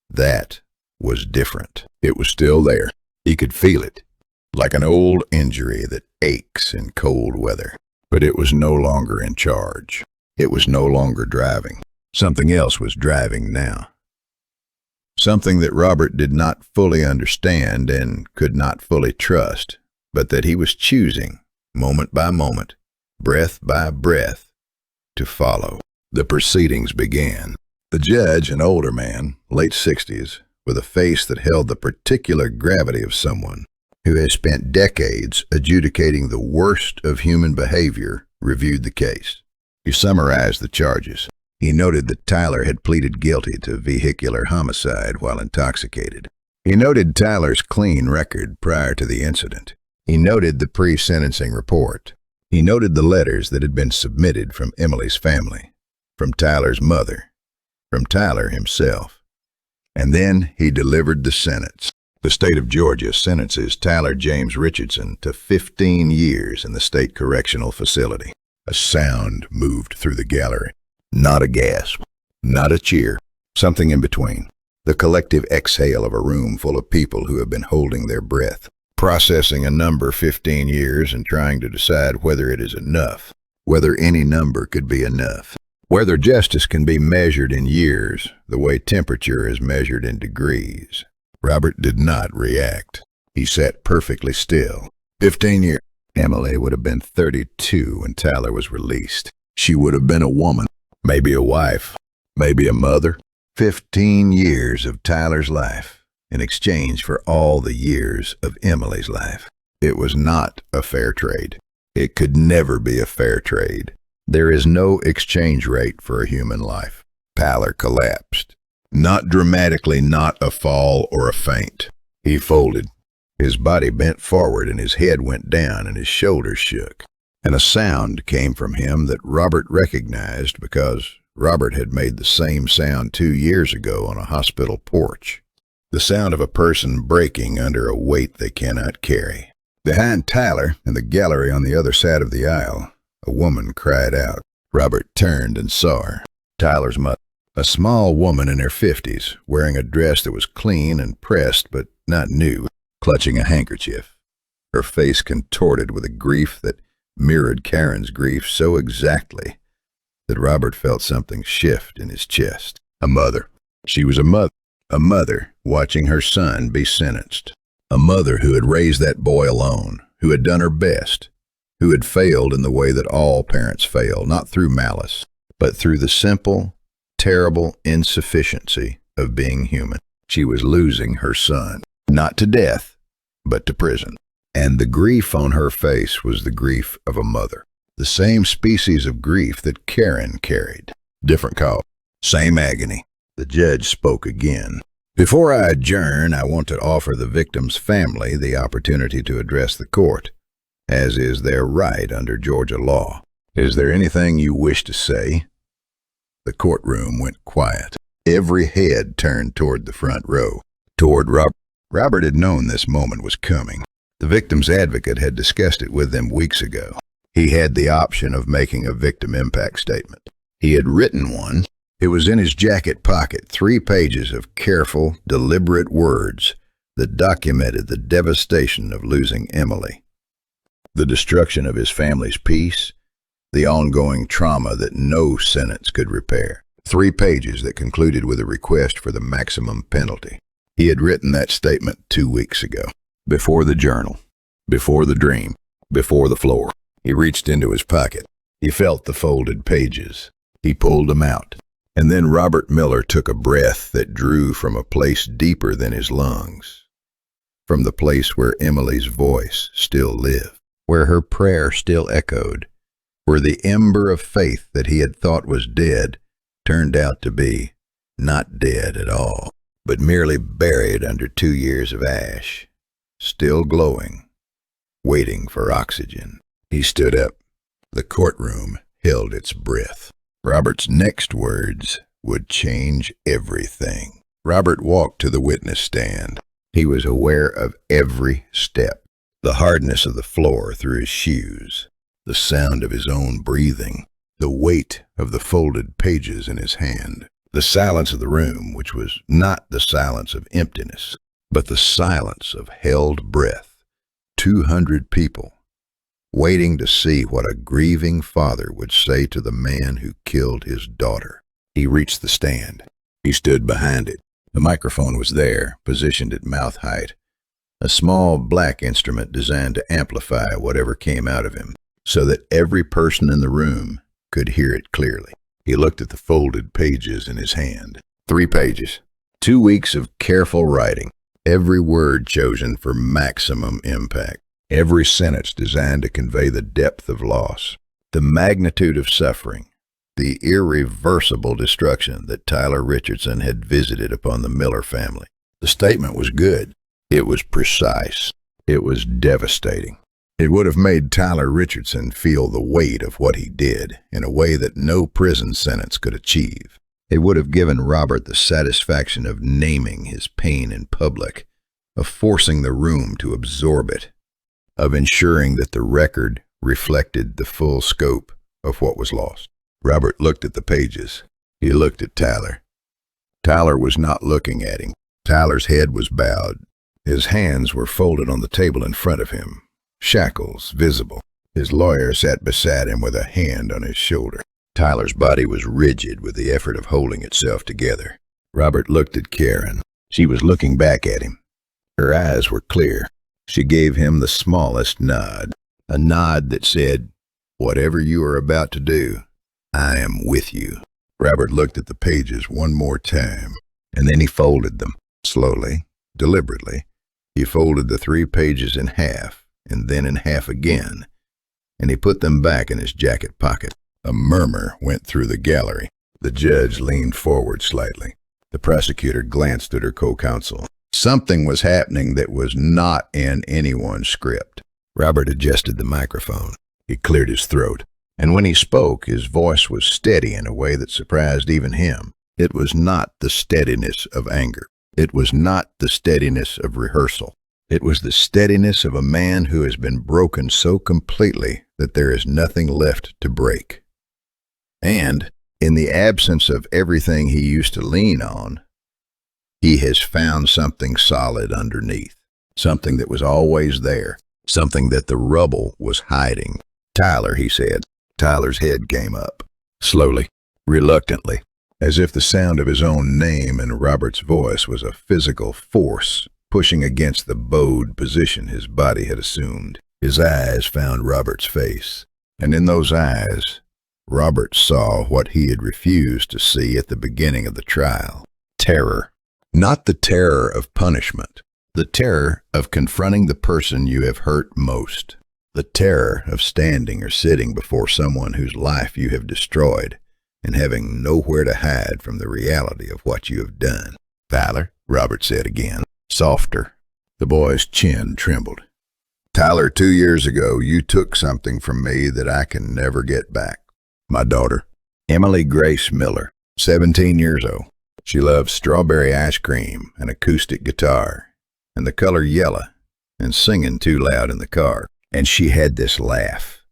that was different. It was still there. He could feel it, like an old injury that aches in cold weather. But it was no longer in charge. It was no longer driving. Something else was driving now. something that Robert did not fully understand and could not fully trust, but that he was choosing, moment by moment, breath by breath, to follow. The proceedings began. The judge, an older man, late 60s, with a face that held the particular gravity of someone who has spent decades adjudicating the worst of human behavior, reviewed the case. He summarized the charges. He noted that Tyler had pleaded guilty to vehicular homicide while intoxicated. He noted Tyler's clean record prior to the incident. He noted the pre-sentencing report. He noted the letters that had been submitted from Emily's family, from Tyler's mother, from Tyler himself. And then he delivered the sentence. The state of Georgia sentences Tyler James Richardson to 15 years in the state correctional facility. A sound moved through the gallery. Not a gasp, not a cheer, something in between. The collective exhale of a room full of people who have been holding their breath, processing a number 15 years and trying to decide whether it is enough, whether any number could be enough, whether justice can be measured in years the way temperature is measured in degrees. Robert did not react. He sat perfectly still. 15 years. Emily would have been 32 when Tyler was released. She would have been a woman, maybe a wife, maybe a mother. 15 years of Tyler's life in exchange for all the years of Emily's life. It was not a fair trade. It could never be a fair trade. There is no exchange rate for a human life. Tyler collapsed. Not dramatically, not a fall or a faint. He folded. His body bent forward and his head went down and his shoulders shook. And a sound came from him that Robert recognized because Robert had made the same sound 2 years ago on a hospital porch. The sound of a person breaking under a weight they cannot carry. Behind Tyler, in the gallery on the other side of the aisle, a woman cried out. Robert turned and saw her. Tyler's mother. A small woman in her 50s, wearing a dress that was clean and pressed but not new, clutching a handkerchief. Her face contorted with a grief that mirrored Karen's grief so exactly that Robert felt something shift in his chest. A mother. She was a mother watching her son be sentenced. A mother who had raised that boy alone, who had done her best, who had failed in the way that all parents fail, not through malice, but through the simple, terrible insufficiency of being human. She was losing her son, not to death, but to prison. And the grief on her face was the grief of a mother. The same species of grief that Karen carried. Different cause, same agony. The judge spoke again. Before I adjourn, I want to offer the victim's family the opportunity to address the court, as is their right under Georgia law. Is there anything you wish to say? The courtroom went quiet. Every head turned toward the front row, toward Robert. Robert had known this moment was coming. The victim's advocate had discussed it with them weeks ago. He had the option of making a victim impact statement. He had written one. It was in his jacket pocket, 3 pages of careful, deliberate words that documented the devastation of losing Emily, the destruction of his family's peace, the ongoing trauma that no sentence could repair. 3 pages that concluded with a request for the maximum penalty. He had written that statement 2 weeks ago. Before the journal, before the dream, before the floor. He reached into his pocket. He felt the folded pages. He pulled them out. And then Robert Miller took a breath that drew from a place deeper than his lungs, from the place where Emily's voice still lived, where her prayer still echoed, where the ember of faith that he had thought was dead turned out to be not dead at all, but merely buried under 2 years of ash, still glowing, waiting for oxygen. He stood up. The courtroom held its breath. Robert's next words would change everything. Robert walked to the witness stand. He was aware of every step, the hardness of the floor through his shoes, the sound of his own breathing, the weight of the folded pages in his hand, the silence of the room, which was not the silence of emptiness, but the silence of held breath. 200 people, waiting to see what a grieving father would say to the man who killed his daughter. He reached the stand. He stood behind it. The microphone was there, positioned at mouth height, a small black instrument designed to amplify whatever came out of him, so that every person in the room could hear it clearly. He looked at the folded pages in his hand. 3 pages. 2 weeks of careful writing, every word chosen for maximum impact, every sentence designed to convey the depth of loss, the magnitude of suffering, the irreversible destruction that Tyler Richardson had visited upon the Miller family. The statement was good. It was precise. It was devastating. It would have made Tyler Richardson feel the weight of what he did in a way that no prison sentence could achieve. It would have given Robert the satisfaction of naming his pain in public, of forcing the room to absorb it, of ensuring that the record reflected the full scope of what was lost. Robert looked at the pages. He looked at Tyler. Tyler was not looking at him. Tyler's head was bowed. His hands were folded on the table in front of him, shackles visible. His lawyer sat beside him with a hand on his shoulder. Tyler's body was rigid with the effort of holding itself together. Robert looked at Karen. She was looking back at him. Her eyes were clear. She gave him the smallest nod, a nod that said, "Whatever you are about to do, I am with you." Robert looked at the pages one more time, and then he folded them. Slowly, deliberately, he folded the 3 pages in half, and then in half again, and he put them back in his jacket pocket. A murmur went through the gallery. The judge leaned forward slightly. The prosecutor glanced at her co-counsel. Something was happening that was not in anyone's script. Robert adjusted the microphone. He cleared his throat. And when he spoke, his voice was steady in a way that surprised even him. It was not the steadiness of anger. It was not the steadiness of rehearsal. It was the steadiness of a man who has been broken so completely that there is nothing left to break. And, in the absence of everything he used to lean on, he has found something solid underneath, something that was always there, something that the rubble was hiding. "Tyler," he said. Tyler's head came up, slowly, reluctantly, as if the sound of his own name in Robert's voice was a physical force pushing against the bowed position his body had assumed. His eyes found Robert's face, and in those eyes, Robert saw what he had refused to see at the beginning of the trial. Terror. Not the terror of punishment, the terror of confronting the person you have hurt most. The terror of standing or sitting before someone whose life you have destroyed and having nowhere to hide from the reality of what you have done. "Tyler," Robert said again, softer. The boy's chin trembled. "Tyler, 2 years ago, you took something from me that I can never get back. My daughter, Emily Grace Miller, 17 years old. She loves strawberry ice cream and acoustic guitar and the color yellow and singing too loud in the car. And she had this laugh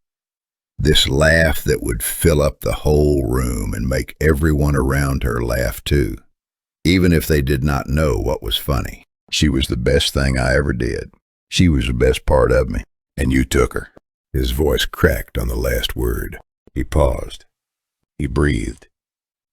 that would fill up the whole room and make everyone around her laugh too, even if they did not know what was funny. She was the best thing I ever did. She was the best part of me, and you took her." His voice cracked on the last word. He paused. He breathed.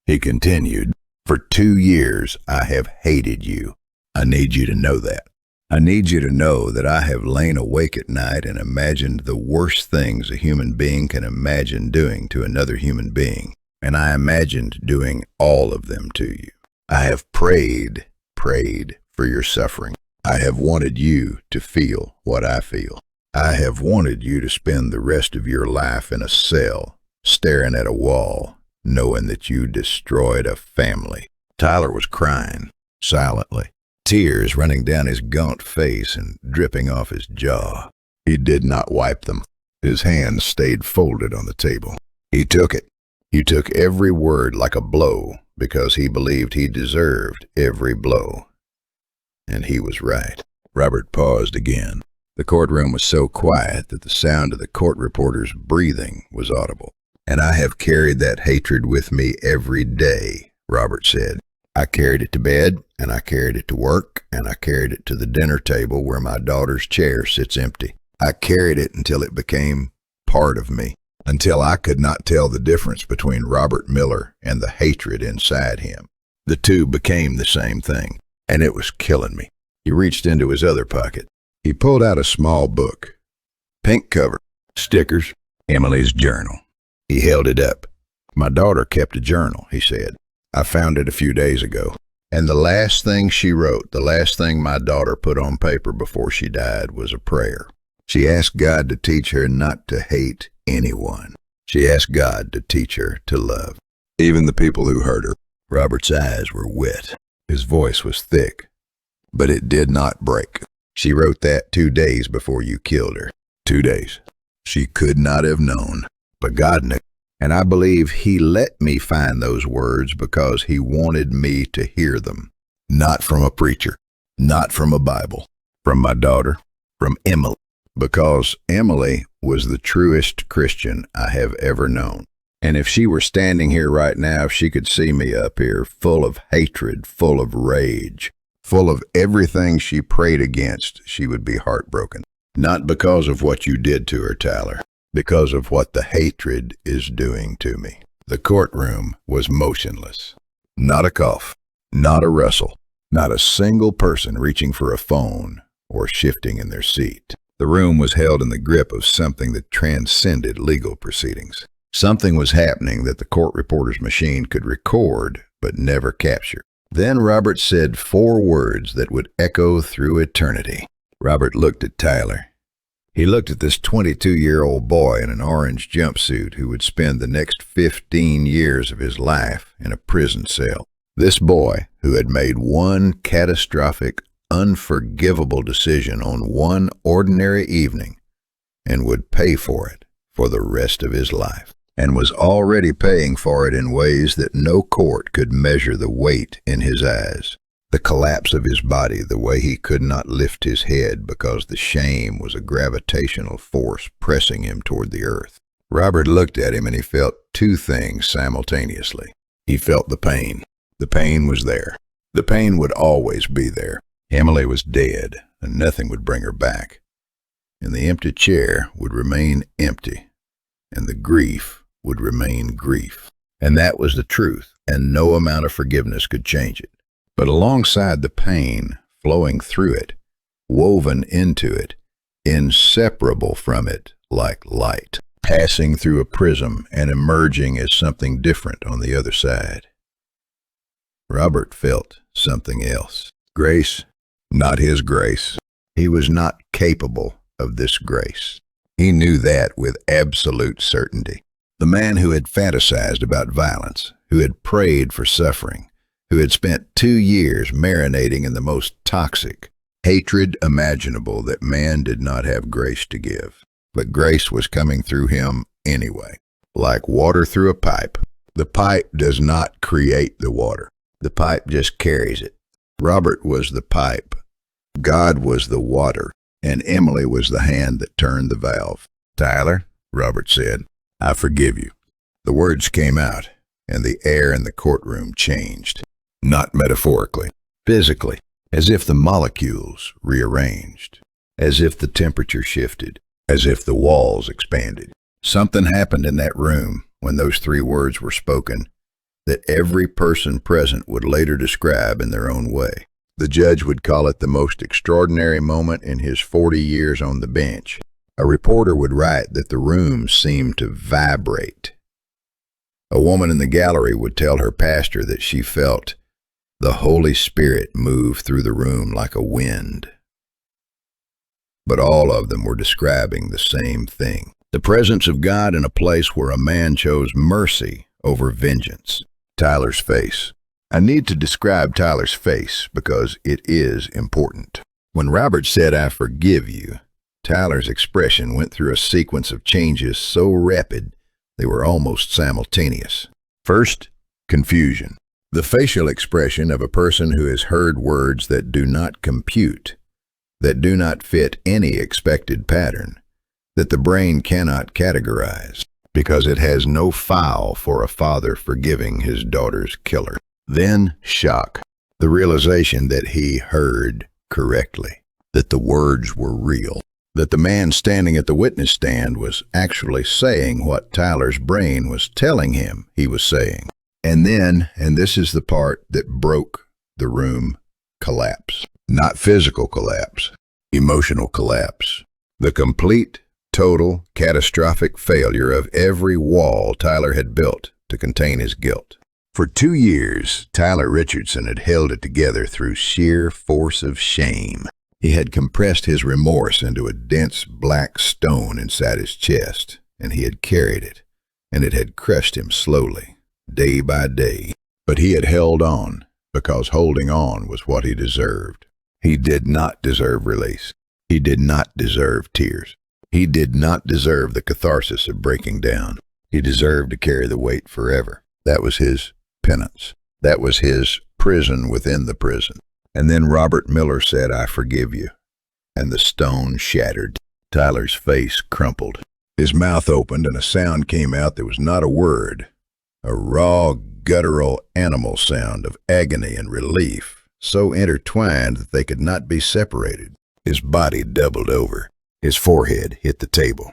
He continued, "For 2 years I have hated you. I need you to know that. I need you to know that I have lain awake at night and imagined the worst things a human being can imagine doing to another human being, and I imagined doing all of them to you. I have prayed for your suffering. I have wanted you to feel what I feel. I have wanted you to spend the rest of your life in a cell, staring at a wall, knowing that you destroyed a family." Tyler was crying, silently, tears running down his gaunt face and dripping off his jaw. He did not wipe them. His hands stayed folded on the table. He took it. He took every word like a blow because he believed he deserved every blow. And he was right. Robert paused again. The courtroom was so quiet that the sound of the court reporter's breathing was audible. "And I have carried that hatred with me every day," Robert said. "I carried it to bed, and I carried it to work, and I carried it to the dinner table where my daughter's chair sits empty. I carried it until it became part of me, until I could not tell the difference between Robert Miller and the hatred inside him. The two became the same thing, and it was killing me. He reached into his other pocket. He pulled out a small book. Pink cover, stickers, Emily's journal. He held it up. My daughter kept a journal, he said. I found it a few days ago. And the last thing she wrote, the last thing my daughter put on paper before she died was a prayer. She asked God to teach her not to hate anyone. She asked God to teach her to love, even the people who hurt her. Robert's eyes were wet. His voice was thick, but it did not break. She wrote that 2 days before you killed her. 2 days. She could not have known, but God knew. And I believe he let me find those words because he wanted me to hear them. Not from a preacher, not from a Bible, from my daughter, from Emily. Because Emily was the truest Christian I have ever known. And if she were standing here right now, if she could see me up here, full of hatred, full of rage, full of everything she prayed against, she would be heartbroken. Not because of what you did to her, Tyler, because of what the hatred is doing to me. The courtroom was motionless. Not a cough, not a rustle, not a single person reaching for a phone or shifting in their seat. The room was held in the grip of something that transcended legal proceedings. Something was happening that the court reporter's machine could record but never capture. Then Robert said 4 words that would echo through eternity. Robert looked at Tyler. He looked at this 22-year-old boy in an orange jumpsuit who would spend the next 15 years of his life in a prison cell. This boy who had made one catastrophic, unforgivable decision on one ordinary evening and would pay for it for the rest of his life, and was already paying for it in ways that no court could measure the weight in his eyes. The collapse of his body, the way he could not lift his head because the shame was a gravitational force pressing him toward the earth. Robert looked at him and he felt 2 things simultaneously. He felt the pain. The pain was there. The pain would always be there. Emily was dead and nothing would bring her back. And the empty chair would remain empty and the grief would remain grief. And that was the truth, and no amount of forgiveness could change it. But alongside the pain, flowing through it, woven into it, inseparable from it like light, passing through a prism and emerging as something different on the other side. Robert felt something else. Grace, not his grace. He was not capable of this grace. He knew that with absolute certainty. The man who had fantasized about violence, who had prayed for suffering, who had spent 2 years marinating in the most toxic hatred imaginable, that man did not have grace to give. But grace was coming through him anyway, like water through a pipe. The pipe does not create the water. The pipe just carries it. Robert was the pipe. God was the water, and Emily was the hand that turned the valve. Tyler, Robert said, I forgive you. The words came out, and the air in the courtroom changed. Not metaphorically, physically, as if the molecules rearranged, as if the temperature shifted, as if the walls expanded. Something happened in that room when those 3 words were spoken that every person present would later describe in their own way. The judge would call it the most extraordinary moment in his 40 years on the bench. A reporter would write that the room seemed to vibrate. A woman in the gallery would tell her pastor that she felt the Holy Spirit move through the room like a wind. But all of them were describing the same thing: the presence of God in a place where a man chose mercy over vengeance. Tyler's face. I need to describe Tyler's face because it is important. When Robert said, I forgive you, Tyler's expression went through a sequence of changes so rapid they were almost simultaneous. First, confusion. The facial expression of a person who has heard words that do not compute, that do not fit any expected pattern, that the brain cannot categorize, because it has no file for a father forgiving his daughter's killer. Then shock, the realization that he heard correctly, that the words were real, that the man standing at the witness stand was actually saying what Tyler's brain was telling him he was saying. And then, and this is the part that broke the room, collapse. Not physical collapse, emotional collapse. The complete, total, catastrophic failure of every wall Tyler had built to contain his guilt. For 2 years, Tyler Richardson had held it together through sheer force of shame. He had compressed his remorse into a dense black stone inside his chest, and he had carried it, and it had crushed him slowly, day by day. But he had held on, because holding on was what he deserved. He did not deserve release. He did not deserve tears. He did not deserve the catharsis of breaking down. He deserved to carry the weight forever. That was his penance. That was his prison within the prison. And then Robert Miller said, "I forgive you." And the stone shattered. Tyler's face crumpled. His mouth opened and a sound came out that was not a word. A raw, guttural animal sound of agony and relief, so intertwined that they could not be separated. His body doubled over. His forehead hit the table.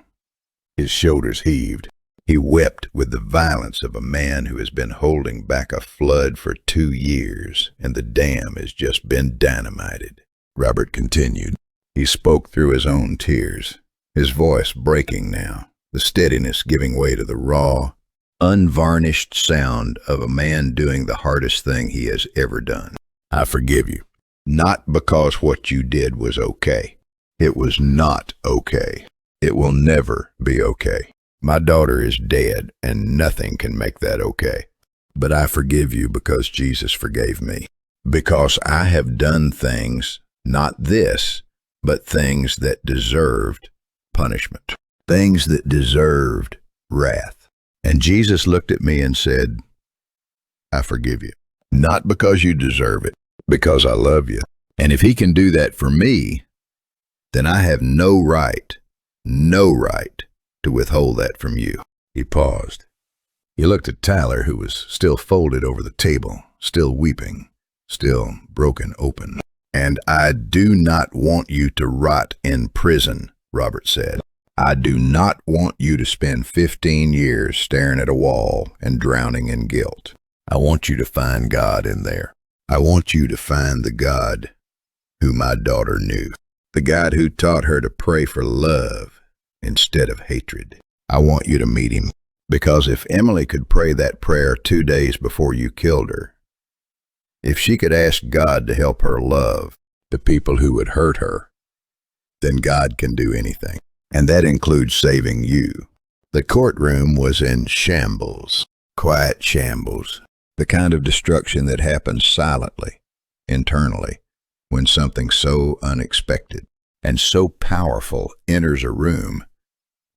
His shoulders heaved. He wept with the violence of a man who has been holding back a flood for 2 years, and the dam has just been dynamited. Robert continued. He spoke through his own tears, his voice breaking now, the steadiness giving way to the raw, unvarnished sound of a man doing the hardest thing he has ever done. "I forgive you. Not because what you did was okay. It was not okay. It will never be okay. My daughter is dead, and nothing can make that okay. But I forgive you because Jesus forgave me. Because I have done things, not this, but things that deserved punishment. Things that deserved wrath. And Jesus looked at me and said, I forgive you. Not because you deserve it, because I love you. And if he can do that for me, then I have no right to withhold that from you." He paused. He looked at Tyler, who was still folded over the table, still weeping, still broken open. "And I do not want you to rot in prison," Robert said. "I do not want you to spend 15 years staring at a wall and drowning in guilt. I want you to find God in there. I want you to find the God who my daughter knew, the God who taught her to pray for love instead of hatred. I want you to meet him, because if Emily could pray that prayer 2 days before you killed her, if she could ask God to help her love the people who would hurt her, then God can do anything. And that includes saving you." The courtroom was in shambles, quiet shambles, the kind of destruction that happens silently, internally, when something so unexpected and so powerful enters a room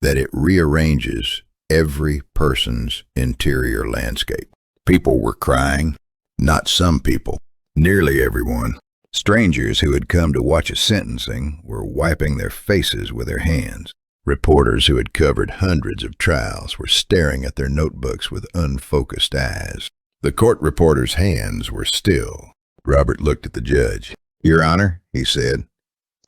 that it rearranges every person's interior landscape. People were crying, not some people, nearly everyone. Strangers who had come to watch a sentencing were wiping their faces with their hands. Reporters who had covered hundreds of trials were staring at their notebooks with unfocused eyes. The court reporter's hands were still. Robert looked at the judge. "Your Honor," he said,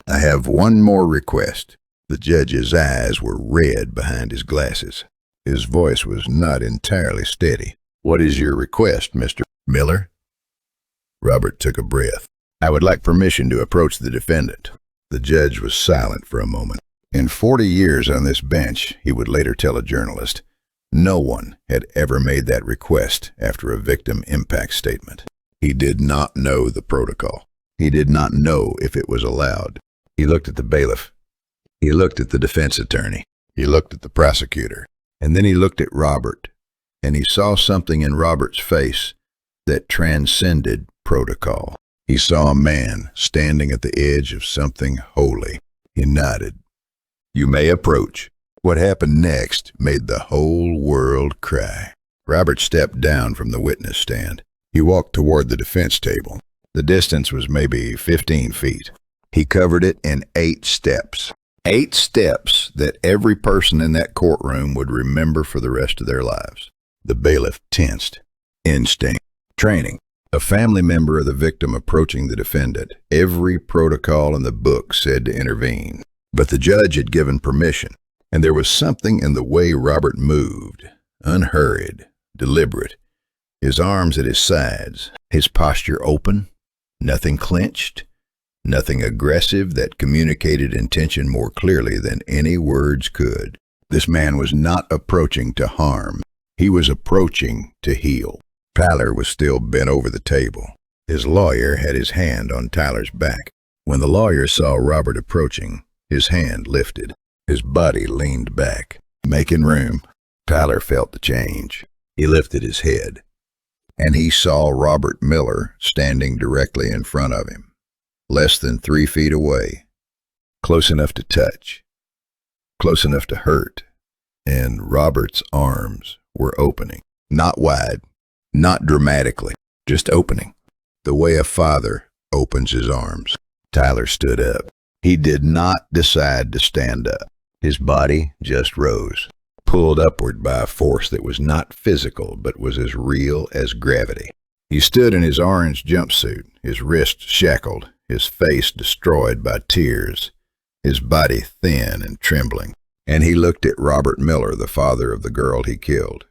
"I have one more request." The judge's eyes were red behind his glasses. His voice was not entirely steady. "What is your request, Mr. Miller?" Robert took a breath. "I would like permission to approach the defendant." The judge was silent for a moment. In 40 years on this bench, he would later tell a journalist, no one had ever made that request after a victim impact statement. He did not know the protocol. He did not know if it was allowed. He looked at the bailiff. He looked at the defense attorney. He looked at the prosecutor. And then he looked at Robert, and he saw something in Robert's face that transcended protocol. He saw a man standing at the edge of something holy. He nodded. "You may approach." What happened next made the whole world cry. Robert stepped down from the witness stand. He walked toward the defense table. The distance was maybe 15 feet. He covered it in 8 steps. 8 steps that every person in that courtroom would remember for the rest of their lives. The bailiff tensed. Instinct. Training. A family member of the victim approaching the defendant. Every protocol in the book said to intervene. But the judge had given permission, and there was something in the way Robert moved, unhurried, deliberate, his arms at his sides, his posture open, nothing clenched, nothing aggressive that communicated intention more clearly than any words could. This man was not approaching to harm. He was approaching to heal. Tyler was still bent over the table. His lawyer had his hand on Tyler's back. When the lawyer saw Robert approaching, his hand lifted. His body leaned back, making room. Tyler felt the change. He lifted his head, and he saw Robert Miller standing directly in front of him, less than 3 feet away, close enough to touch, close enough to hurt, and Robert's arms were opening. Not wide, not dramatically, just opening, the way a father opens his arms. Tyler stood up. He did not decide to stand up. His body just rose, pulled upward by a force that was not physical but was as real as gravity. He stood in his orange jumpsuit, his wrists shackled, his face destroyed by tears, his body thin and trembling. And he looked at Robert Miller, the father of the girl he killed.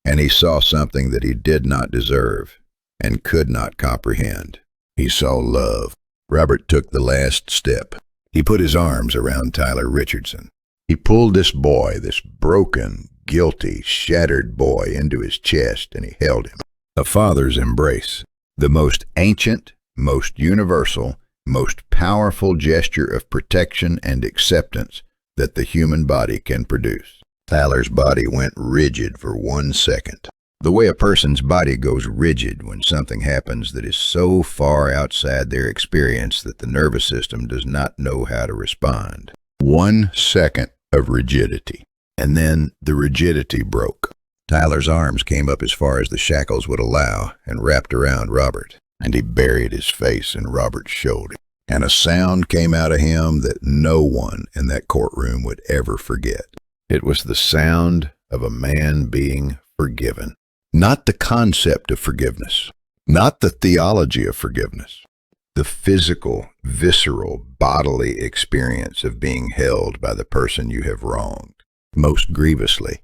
And he saw something that he did not deserve and could not comprehend. He saw love. Robert took the last step. He put his arms around Tyler Richardson. He pulled this boy, this broken, guilty, shattered boy, into his chest, and he held him. A father's embrace, the most ancient, most universal, most powerful gesture of protection and acceptance that the human body can produce. Tyler's body went rigid for 1 second. The way a person's body goes rigid when something happens that is so far outside their experience that the nervous system does not know how to respond. 1 second of rigidity, and then the rigidity broke. Tyler's arms came up as far as the shackles would allow and wrapped around Robert, and he buried his face in Robert's shoulder. And a sound came out of him that no one in that courtroom would ever forget. It was the sound of a man being forgiven. Not the concept of forgiveness, not the theology of forgiveness, the physical, visceral, bodily experience of being held by the person you have wronged most grievously,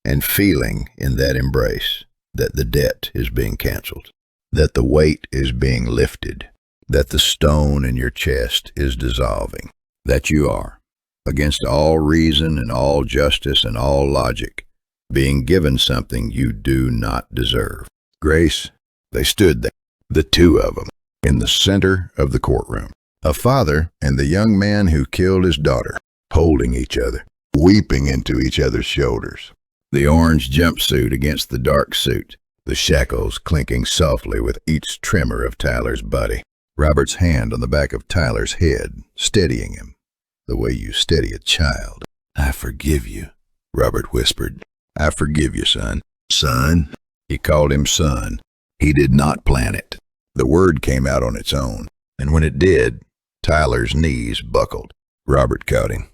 and feeling in that embrace that the debt is being canceled, that the weight is being lifted, that the stone in your chest is dissolving, that you are, against all reason and all justice and all logic, being given something you do not deserve. Grace, they stood there, the two of them, in the center of the courtroom. A father and the young man who killed his daughter, holding each other, weeping into each other's shoulders. The orange jumpsuit against the dark suit, the shackles clinking softly with each tremor of Tyler's body. Robert's hand on the back of Tyler's head, steadying him, the way you steady a child. "I forgive you," Robert whispered. "I forgive you, son." Son? He called him son. He did not plan it. The word came out on its own, and when it did, Tyler's knees buckled. Robert caught him,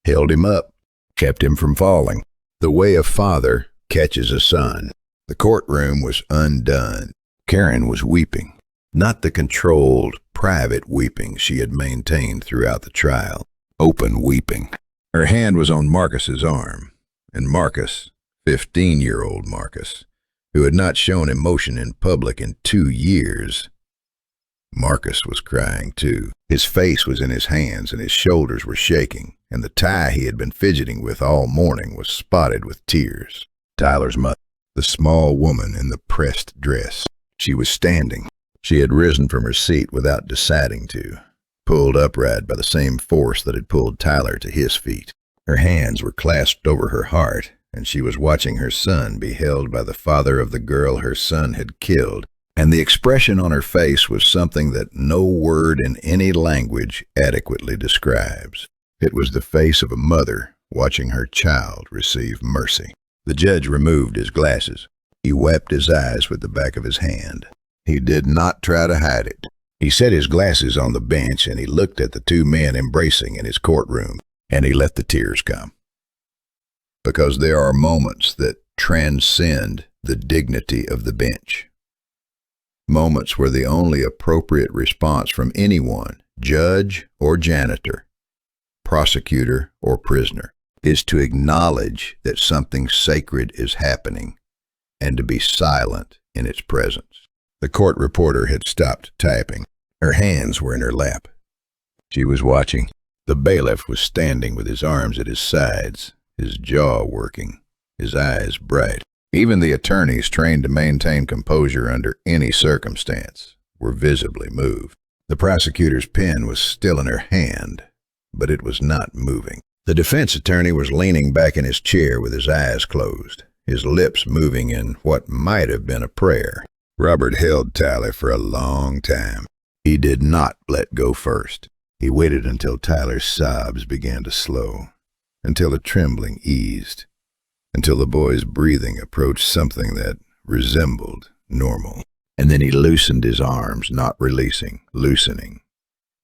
held him up, kept him from falling, the way a father catches a son. The courtroom was undone. Karen was weeping, not the controlled, private weeping she had maintained throughout the trial, open weeping. Her hand was on Marcus's arm, and Marcus, 15-year-old Marcus, who had not shown emotion in public in 2 years. Marcus was crying too. His face was in his hands and his shoulders were shaking, and the tie he had been fidgeting with all morning was spotted with tears. Tyler's mother, the small woman in the pressed dress. She was standing. She had risen from her seat without deciding to, pulled upright by the same force that had pulled Tyler to his feet. Her hands were clasped over her heart, and she was watching her son be held by the father of the girl her son had killed, and the expression on her face was something that no word in any language adequately describes. It was the face of a mother watching her child receive mercy. The judge removed his glasses. He wiped his eyes with the back of his hand. He did not try to hide it. He set his glasses on the bench and he looked at the two men embracing in his courtroom, and he let the tears come. Because there are moments that transcend the dignity of the bench. Moments where the only appropriate response from anyone, judge or janitor, prosecutor or prisoner, is to acknowledge that something sacred is happening and to be silent in its presence. The court reporter had stopped typing. Her hands were in her lap. She was watching. The bailiff was standing with his arms at his sides, his jaw working, his eyes bright. Even the attorneys, trained to maintain composure under any circumstance, were visibly moved. The prosecutor's pen was still in her hand, but it was not moving. The defense attorney was leaning back in his chair with his eyes closed, his lips moving in what might have been a prayer. Robert held Tyler for a long time. He did not let go first. He waited until Tyler's sobs began to slow, until the trembling eased, until the boy's breathing approached something that resembled normal. And then he loosened his arms, not releasing, loosening.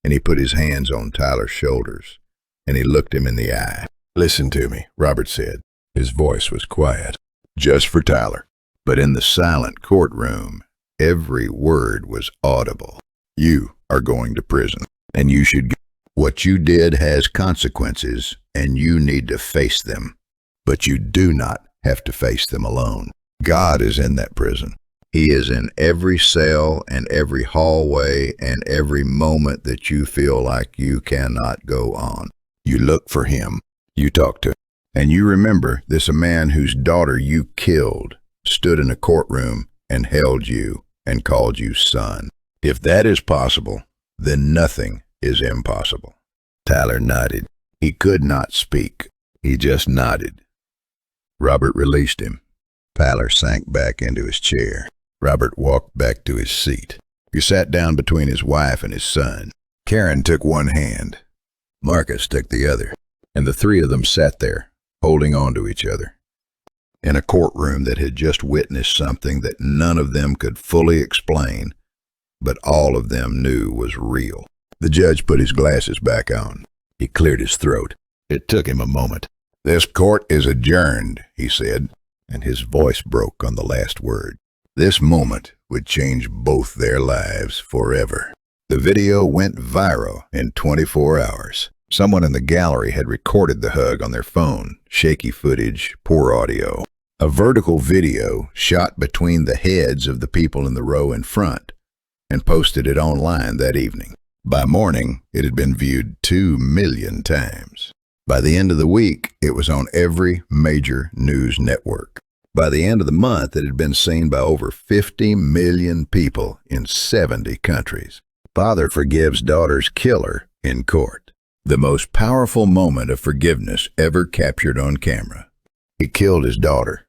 And he put his hands on Tyler's shoulders, and he looked him in the eye. "Listen to me," Robert said. His voice was quiet. "Just for Tyler." But in the silent courtroom, every word was audible. "You are going to prison, and you should go. What you did has consequences, and you need to face them. But you do not have to face them alone. God is in that prison. He is in every cell and every hallway and every moment that you feel like you cannot go on. You look for him. You talk to him. And you remember this a man whose daughter you killed stood in a courtroom and held you and called you son. If that is possible, then nothing is impossible." Tyler nodded. He could not speak. He just nodded. Robert released him. Tyler sank back into his chair. Robert walked back to his seat. He sat down between his wife and his son. Karen took one hand. Marcus took the other. And the three of them sat there, holding on to each other, in a courtroom that had just witnessed something that none of them could fully explain, but all of them knew was real. The judge put his glasses back on. He cleared his throat. It took him a moment. "This court is adjourned," he said, and his voice broke on the last word. This moment would change both their lives forever. The video went viral in 24 hours. Someone in the gallery had recorded the hug on their phone, shaky footage, poor audio. A vertical video shot between the heads of the people in the row in front and posted it online that evening. By morning, it had been viewed 2 million times. By the end of the week, it was on every major news network. By the end of the month, it had been seen by over 50 million people in 70 countries. Father forgives daughter's killer in court. The most powerful moment of forgiveness ever captured on camera. He killed his daughter,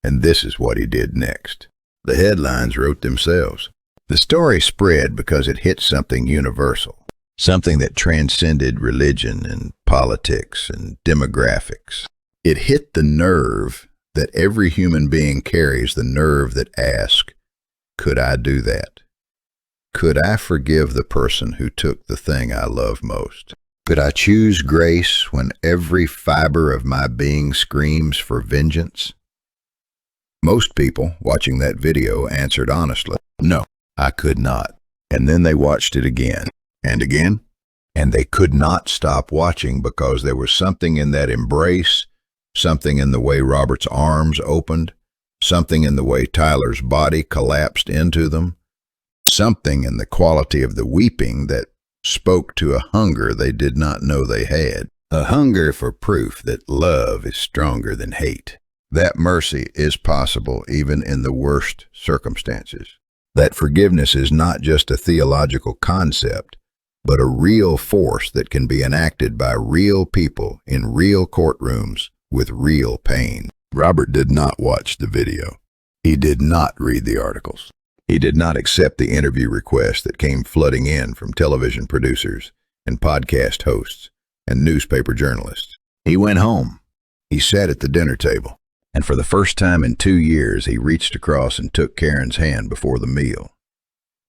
and this is what he did next. The headlines wrote themselves. The story spread because it hit something universal, something that transcended religion and politics and demographics. It hit the nerve that every human being carries, the nerve that asks, could I do that? Could I forgive the person who took the thing I love most? Could I choose grace when every fiber of my being screams for vengeance? Most people watching that video answered honestly, no, I could not. And then they watched it again, and they could not stop watching because there was something in that embrace, something in the way Robert's arms opened, something in the way Tyler's body collapsed into them, something in the quality of the weeping that spoke to a hunger they did not know they had, a hunger for proof that love is stronger than hate, that mercy is possible even in the worst circumstances, that forgiveness is not just a theological concept, but a real force that can be enacted by real people in real courtrooms with real pain. Robert did not watch the video. He did not read the articles. He did not accept the interview requests that came flooding in from television producers and podcast hosts and newspaper journalists. He went home. He sat at the dinner table, and for the first time in 2 years, he reached across and took Karen's hand before the meal.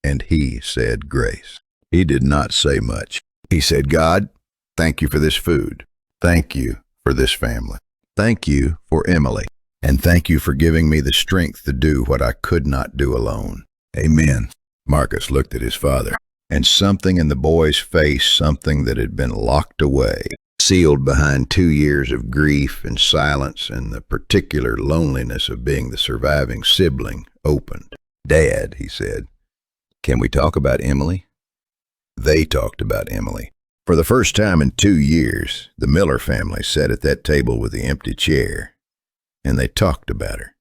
And he said grace. He did not say much. He said, God, thank you for this food. Thank you for this family. Thank you for Emily. And thank you for giving me the strength to do what I could not do alone. Amen. Marcus looked at his father, and something in the boy's face, something that had been locked away, sealed behind 2 years of grief and silence and the particular loneliness of being the surviving sibling, opened. "Dad," he said, "can we talk about Emily?" They talked about Emily. For the first time in 2 years, the Miller family sat at that table with the empty chair, and they talked about her.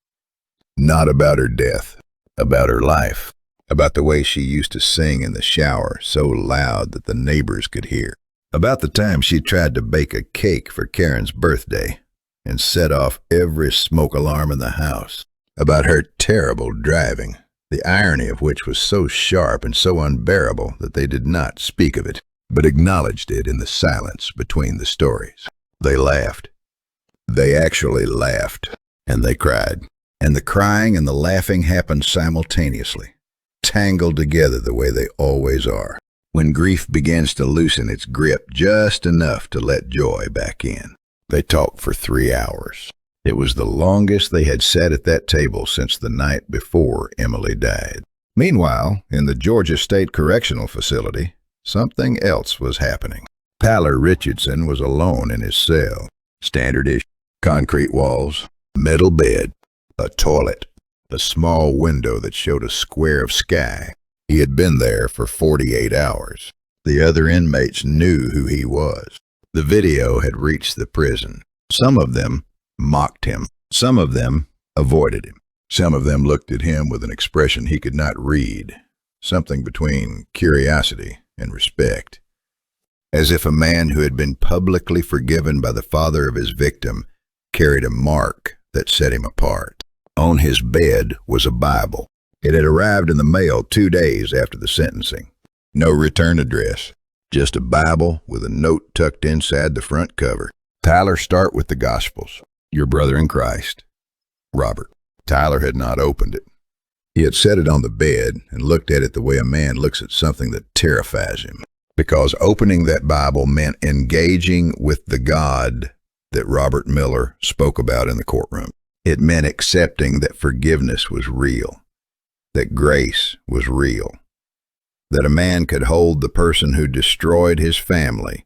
Not about her death, about her life, about the way she used to sing in the shower so loud that the neighbors could hear, about the time she tried to bake a cake for Karen's birthday and set off every smoke alarm in the house, about her terrible driving, the irony of which was so sharp and so unbearable that they did not speak of it, but acknowledged it in the silence between the stories. They laughed. They actually laughed, and they cried. And the crying and the laughing happened simultaneously, tangled together the way they always are, when grief begins to loosen its grip just enough to let joy back in. They talked for 3 hours. It was the longest they had sat at that table since the night before Emily died. Meanwhile, in the Georgia State Correctional Facility, something else was happening. Tyler Richardson was alone in his cell. Standard-ish, concrete walls, metal bed, a toilet, a small window that showed a square of sky. He had been there for 48 hours. The other inmates knew who he was. The video had reached the prison. Some of them mocked him. Some of them avoided him. Some of them looked at him with an expression he could not read, something between curiosity and respect, as if a man who had been publicly forgiven by the father of his victim carried a mark that set him apart. On his bed was a Bible. It had arrived in the mail 2 days after the sentencing. No return address, just a Bible with a note tucked inside the front cover. "Tyler, start with the Gospels. Your brother in Christ, Robert." Tyler had not opened it. He had set it on the bed and looked at it the way a man looks at something that terrifies him, because opening that Bible meant engaging with the God that Robert Miller spoke about in the courtroom. It meant accepting that forgiveness was real, that grace was real, that a man could hold the person who destroyed his family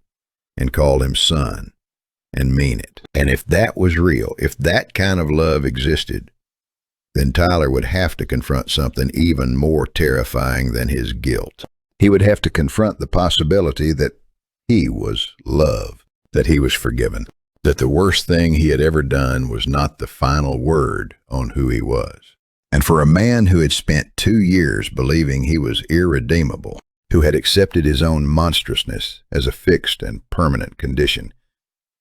and call him son and mean it. And if that was real, if that kind of love existed, then Tyler would have to confront something even more terrifying than his guilt. He would have to confront the possibility that he was love, that he was forgiven, that the worst thing he had ever done was not the final word on who he was. And for a man who had spent 2 years believing he was irredeemable, who had accepted his own monstrousness as a fixed and permanent condition,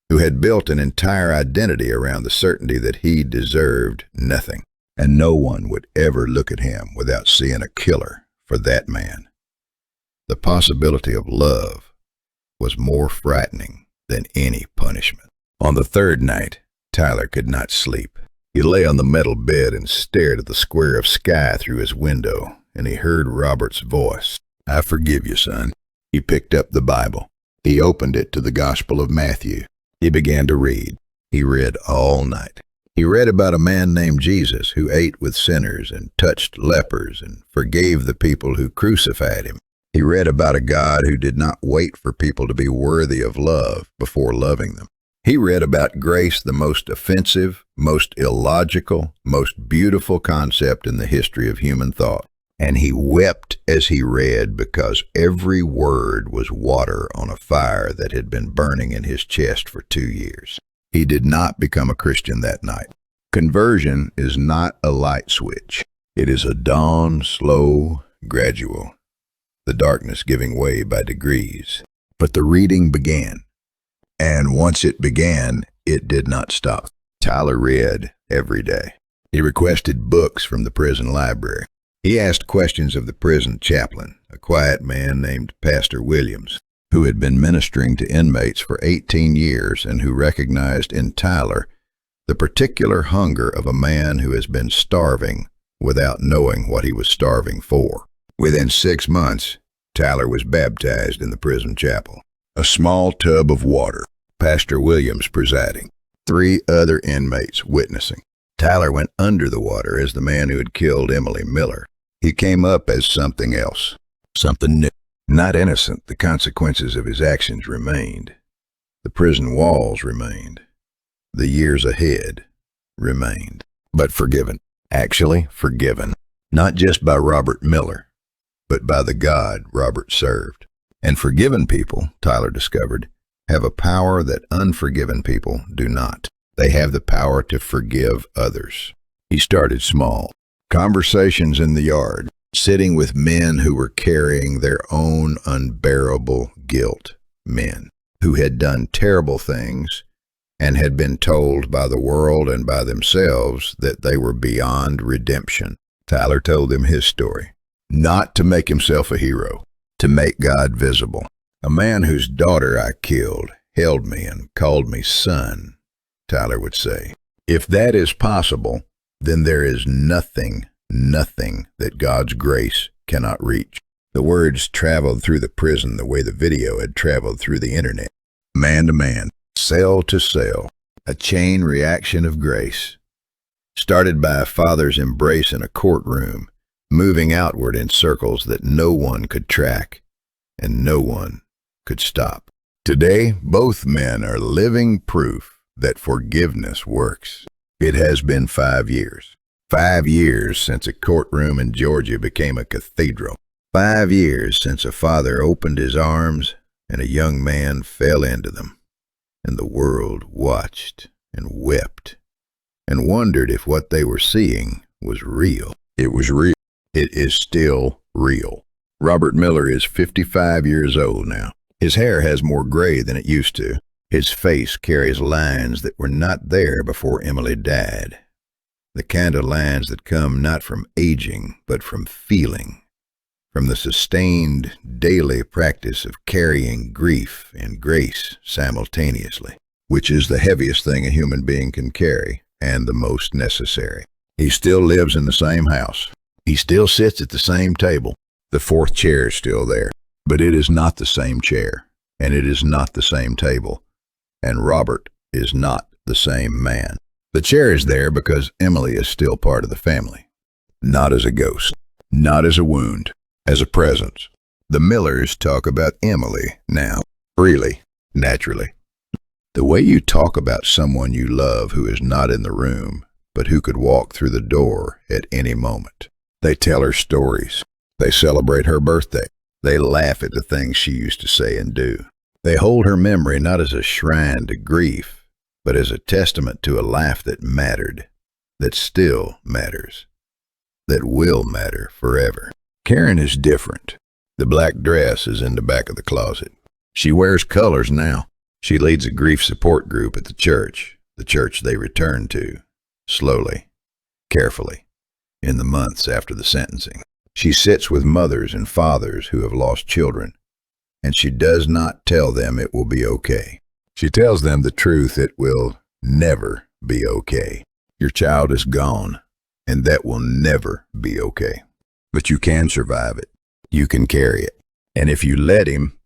who had built an entire identity around the certainty that he deserved nothing, and no one would ever look at him without seeing a killer for that man. The possibility of love was more frightening than any punishment. On the 3rd night, Tyler could not sleep. He lay on the metal bed and stared at the square of sky through his window, and he heard Robert's voice. "I forgive you, son." He picked up the Bible. He opened it to the Gospel of Matthew. He began to read. He read all night. He read about a man named Jesus who ate with sinners and touched lepers and forgave the people who crucified him. He read about a God who did not wait for people to be worthy of love before loving them. He read about grace, the most offensive, most illogical, most beautiful concept in the history of human thought. And he wept as he read because every word was water on a fire that had been burning in his chest for 2 years. He did not become a Christian that night. Conversion is not a light switch. It is a dawn, slow, gradual, the darkness giving way by degrees. But the reading began. And once it began, it did not stop. Tyler read every day. He requested books from the prison library. He asked questions of the prison chaplain, a quiet man named Pastor Williams, who had been ministering to inmates for 18 years and who recognized in Tyler the particular hunger of a man who has been starving without knowing what he was starving for. Within 6 months, Tyler was baptized in the prison chapel. A small tub of water, Pastor Williams presiding, 3 other inmates witnessing. Tyler went under the water as the man who had killed Emily Miller. He came up as something else, something new. Not innocent, the consequences of his actions remained. The prison walls remained. The years ahead remained. But forgiven. Actually forgiven. Not just by Robert Miller, but by the God Robert served. And forgiven people, Tyler discovered, have a power that unforgiven people do not. They have the power to forgive others. He started small. Conversations in the yard, sitting with men who were carrying their own unbearable guilt, men who had done terrible things and had been told by the world and by themselves that they were beyond redemption. Tyler told them his story, not to make himself a hero, to make God visible. A man whose daughter I killed held me and called me son, Tyler would say. If that is possible, then there is nothing that God's grace cannot reach. The words traveled through the prison the way the video had traveled through the internet. Man to man, cell to cell, a chain reaction of grace. Started by a father's embrace in a courtroom, moving outward in circles that no one could track and no one could stop. Today, both men are living proof that forgiveness works. It has been 5 years. 5 years since a courtroom in Georgia became a cathedral. 5 years since a father opened his arms and a young man fell into them, and the world watched and wept and wondered if what they were seeing was real. It was real. It is still real. Robert Miller is 55 years old now. His hair has more gray than it used to. His face carries lines that were not there before Emily died. The kind of lines that come not from aging, but from feeling, from the sustained daily practice of carrying grief and grace simultaneously, which is the heaviest thing a human being can carry and the most necessary. He still lives in the same house. He still sits at the same table. The fourth chair is still there, but it is not the same chair, and it is not the same table, and Robert is not the same man. The chair is there because Emily is still part of the family, not as a ghost, not as a wound, as a presence. The Millers talk about Emily now, freely, naturally. The way you talk about someone you love who is not in the room, but who could walk through the door at any moment. They tell her stories. They celebrate her birthday. They laugh at the things she used to say and do. They hold her memory not as a shrine to grief, but as a testament to a life that mattered, that still matters, that will matter forever. Karen is different. The black dress is in the back of the closet. She wears colors now. She leads a grief support group at the church they return to, slowly, carefully, in the months after the sentencing. She sits with mothers and fathers who have lost children, and she does not tell them it will be okay. She tells them the truth: it will never be okay. Your child is gone, and that will never be okay. But you can survive it. You can carry it. And if you let him,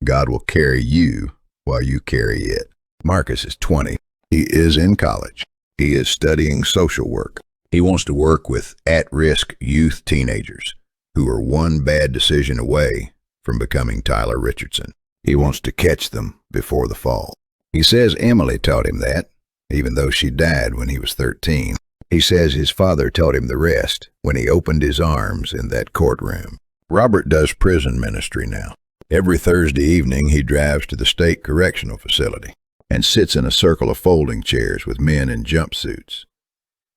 God will carry you while you carry it. Marcus is 20. He is in college. He is studying social work. He wants to work with at-risk youth teenagers who are one bad decision away from becoming Tyler Richardson. He wants to catch them before the fall. He says Emily taught him that, even though she died when he was 13. He says his father taught him the rest when he opened his arms in that courtroom. Robert does prison ministry now. Every Thursday evening, he drives to the state correctional facility and sits in a circle of folding chairs with men in jumpsuits.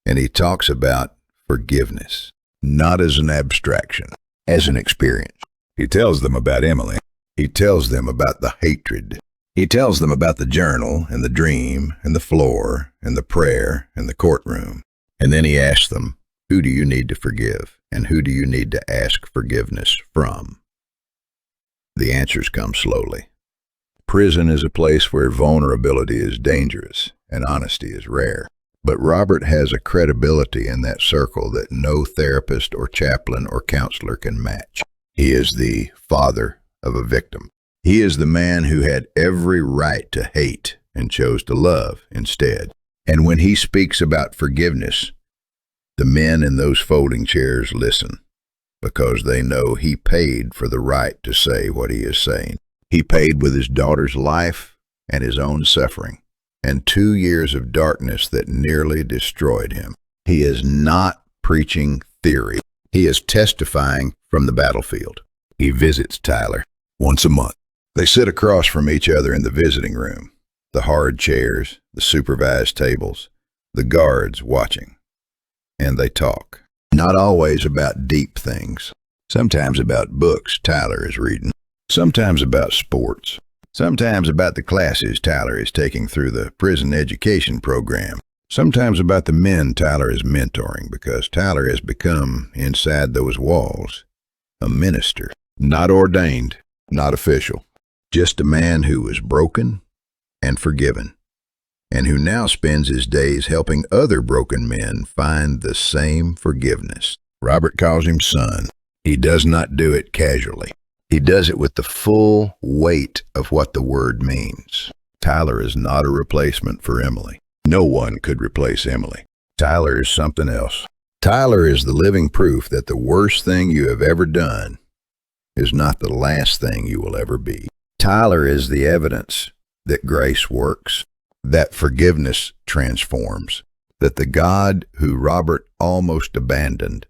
And he talks about forgiveness, not as an abstraction, as an experience. He tells them about Emily. He tells them about the hatred. He tells them about the journal and the dream and the floor and the prayer and the courtroom. And then he asks them, who do you need to forgive and who do you need to ask forgiveness from? The answers come slowly. Prison is a place where vulnerability is dangerous and honesty is rare. But Robert has a credibility in that circle that no therapist or chaplain or counselor can match. He is the father of a victim. He is the man who had every right to hate and chose to love instead. And when he speaks about forgiveness, the men in those folding chairs listen because they know he paid for the right to say what he is saying. He paid with his daughter's life and his own suffering, and 2 years of darkness that nearly destroyed him. He is not preaching theory. He is testifying from the battlefield. He visits Tyler once a month. They sit across from each other in the visiting room, the hard chairs, the supervised tables, the guards watching. And they talk. Not always about deep things. Sometimes about books Tyler is reading. Sometimes about sports. Sometimes about the classes Tyler is taking through the prison education program. Sometimes about the men Tyler is mentoring, because Tyler has become, inside those walls, a minister. Not ordained, not official. Just a man who was broken and forgiven, and who now spends his days helping other broken men find the same forgiveness. Robert calls him son. He does not do it casually. He does it with the full weight of what the word means. Tyler is not a replacement for Emily. No one could replace Emily. Tyler is something else. Tyler is the living proof that the worst thing you have ever done is not the last thing you will ever be. Tyler is the evidence that grace works, that forgiveness transforms, that the God who Robert almost abandoned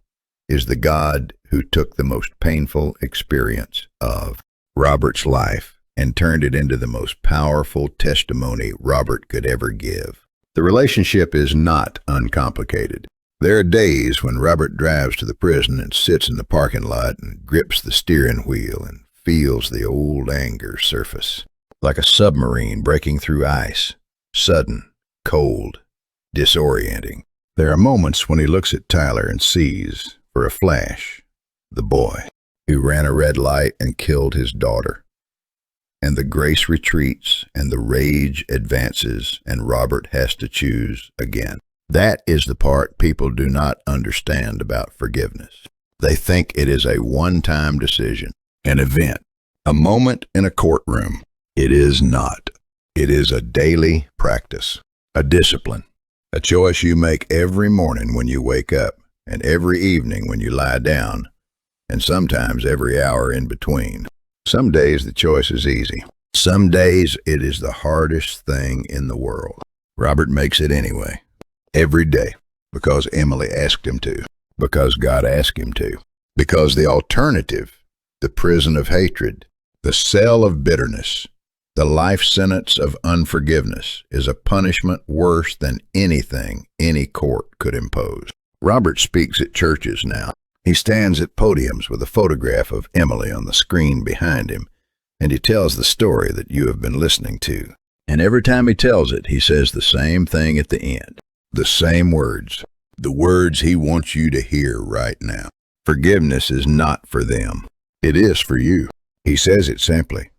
is the God who took the most painful experience of Robert's life and turned it into the most powerful testimony Robert could ever give. The relationship is not uncomplicated. There are days when Robert drives to the prison and sits in the parking lot and grips the steering wheel and feels the old anger surface, like a submarine breaking through ice, sudden, cold, disorienting. There are moments when he looks at Tyler and sees, for a flash, the boy who ran a red light and killed his daughter. And the grace retreats and the rage advances, and Robert has to choose again. That is the part people do not understand about forgiveness. They think it is a one-time decision, an event, a moment in a courtroom. It is not. It is a daily practice, a discipline, a choice you make every morning when you wake up, and every evening when you lie down, and sometimes every hour in between. Some days the choice is easy. Some days it is the hardest thing in the world. Robert makes it anyway. Every day. Because Emily asked him to. Because God asked him to. Because the alternative, the prison of hatred, the cell of bitterness, the life sentence of unforgiveness, is a punishment worse than anything any court could impose. Robert speaks at churches now. He stands at podiums with a photograph of Emily on the screen behind him, and he tells the story that you have been listening to. And every time he tells it, he says the same thing at the end. The same words. The words he wants you to hear right now. Forgiveness is not for them. It is for you. He says it simply,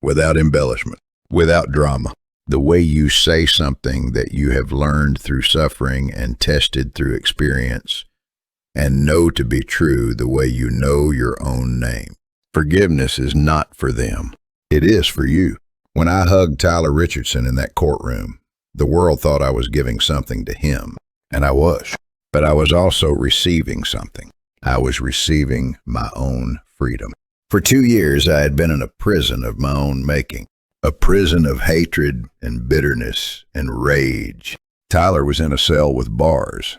without embellishment, without drama. The way you say something that you have learned through suffering and tested through experience, and know to be true the way you know your own name. Forgiveness is not for them. It is for you. When I hugged Tyler Richardson in that courtroom, the world thought I was giving something to him, and I was. But I was also receiving something. I was receiving my own freedom. For 2 years, I had been in a prison of my own making, a prison of hatred and bitterness and rage. Tyler was in a cell with bars,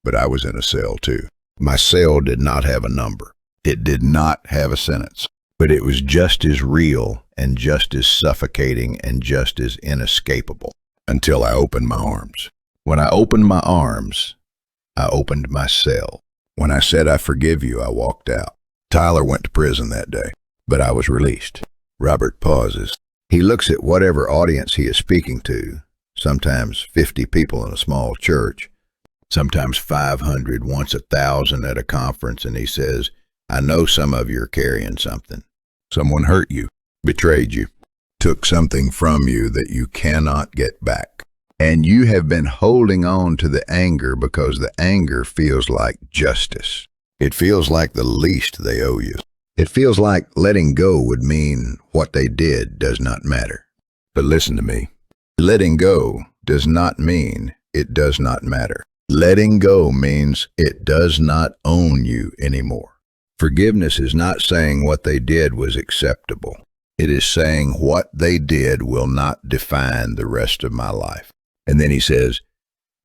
but I was in a cell too. My cell did not have a number. It did not have a sentence, but it was just as real and just as suffocating and just as inescapable until I opened my arms. When I opened my arms, I opened my cell. When I said, "I forgive you," I walked out. Tyler went to prison that day, but I was released. Robert pauses. He looks at whatever audience he is speaking to, sometimes 50 people in a small church, sometimes 500, once 1,000 at a conference, and he says, "I know some of you are carrying something. Someone hurt you, betrayed you, took something from you that you cannot get back. And you have been holding on to the anger because the anger feels like justice. It feels like the least they owe you. It feels like letting go would mean what they did does not matter. But listen to me. Letting go does not mean it does not matter. Letting go means it does not own you anymore. Forgiveness is not saying what they did was acceptable. It is saying what they did will not define the rest of my life. And then he says,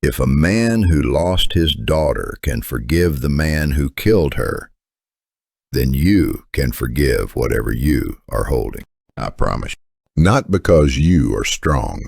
if a man who lost his daughter can forgive the man who killed her, then you can forgive whatever you are holding. I promise you. Not because you are strong,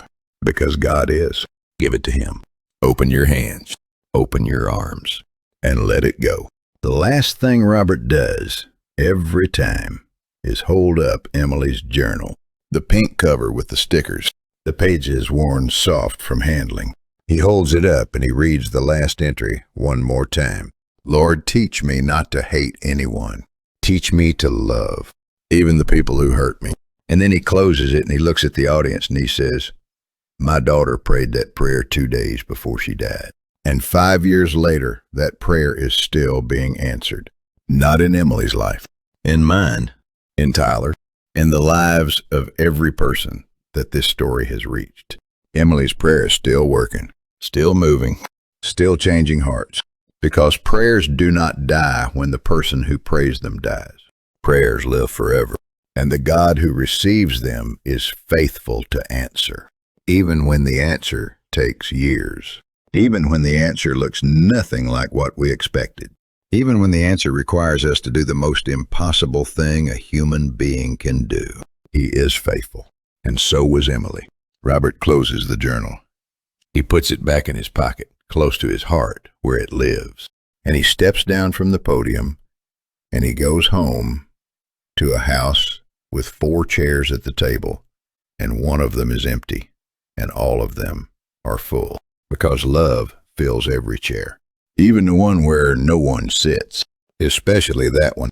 because God is. Give it to him. Open your hands, open your arms, and let it go. The last thing Robert does every time is hold up Emily's journal, the pink cover with the stickers, the pages worn soft from handling. He holds it up and he reads the last entry one more time. Lord, teach me not to hate anyone. Teach me to love, even the people who hurt me. And then he closes it and he looks at the audience and he says, my daughter prayed that prayer 2 days before she died. And 5 years later, that prayer is still being answered. Not in Emily's life, in mine, in Tyler, in the lives of every person that this story has reached. Emily's prayer is still working, still moving, still changing hearts. Because prayers do not die when the person who prays them dies. Prayers live forever. And the God who receives them is faithful to answer, even when the answer takes years. Even when the answer looks nothing like what we expected. Even when the answer requires us to do the most impossible thing a human being can do. He is faithful. And so was Emily. Robert closes the journal. He puts it back in his pocket, close to his heart, where it lives. And he steps down from the podium, and he goes home to a house with 4 chairs at the table, and one of them is empty, and all of them are full. Because love fills every chair, even the one where no one sits, especially that one.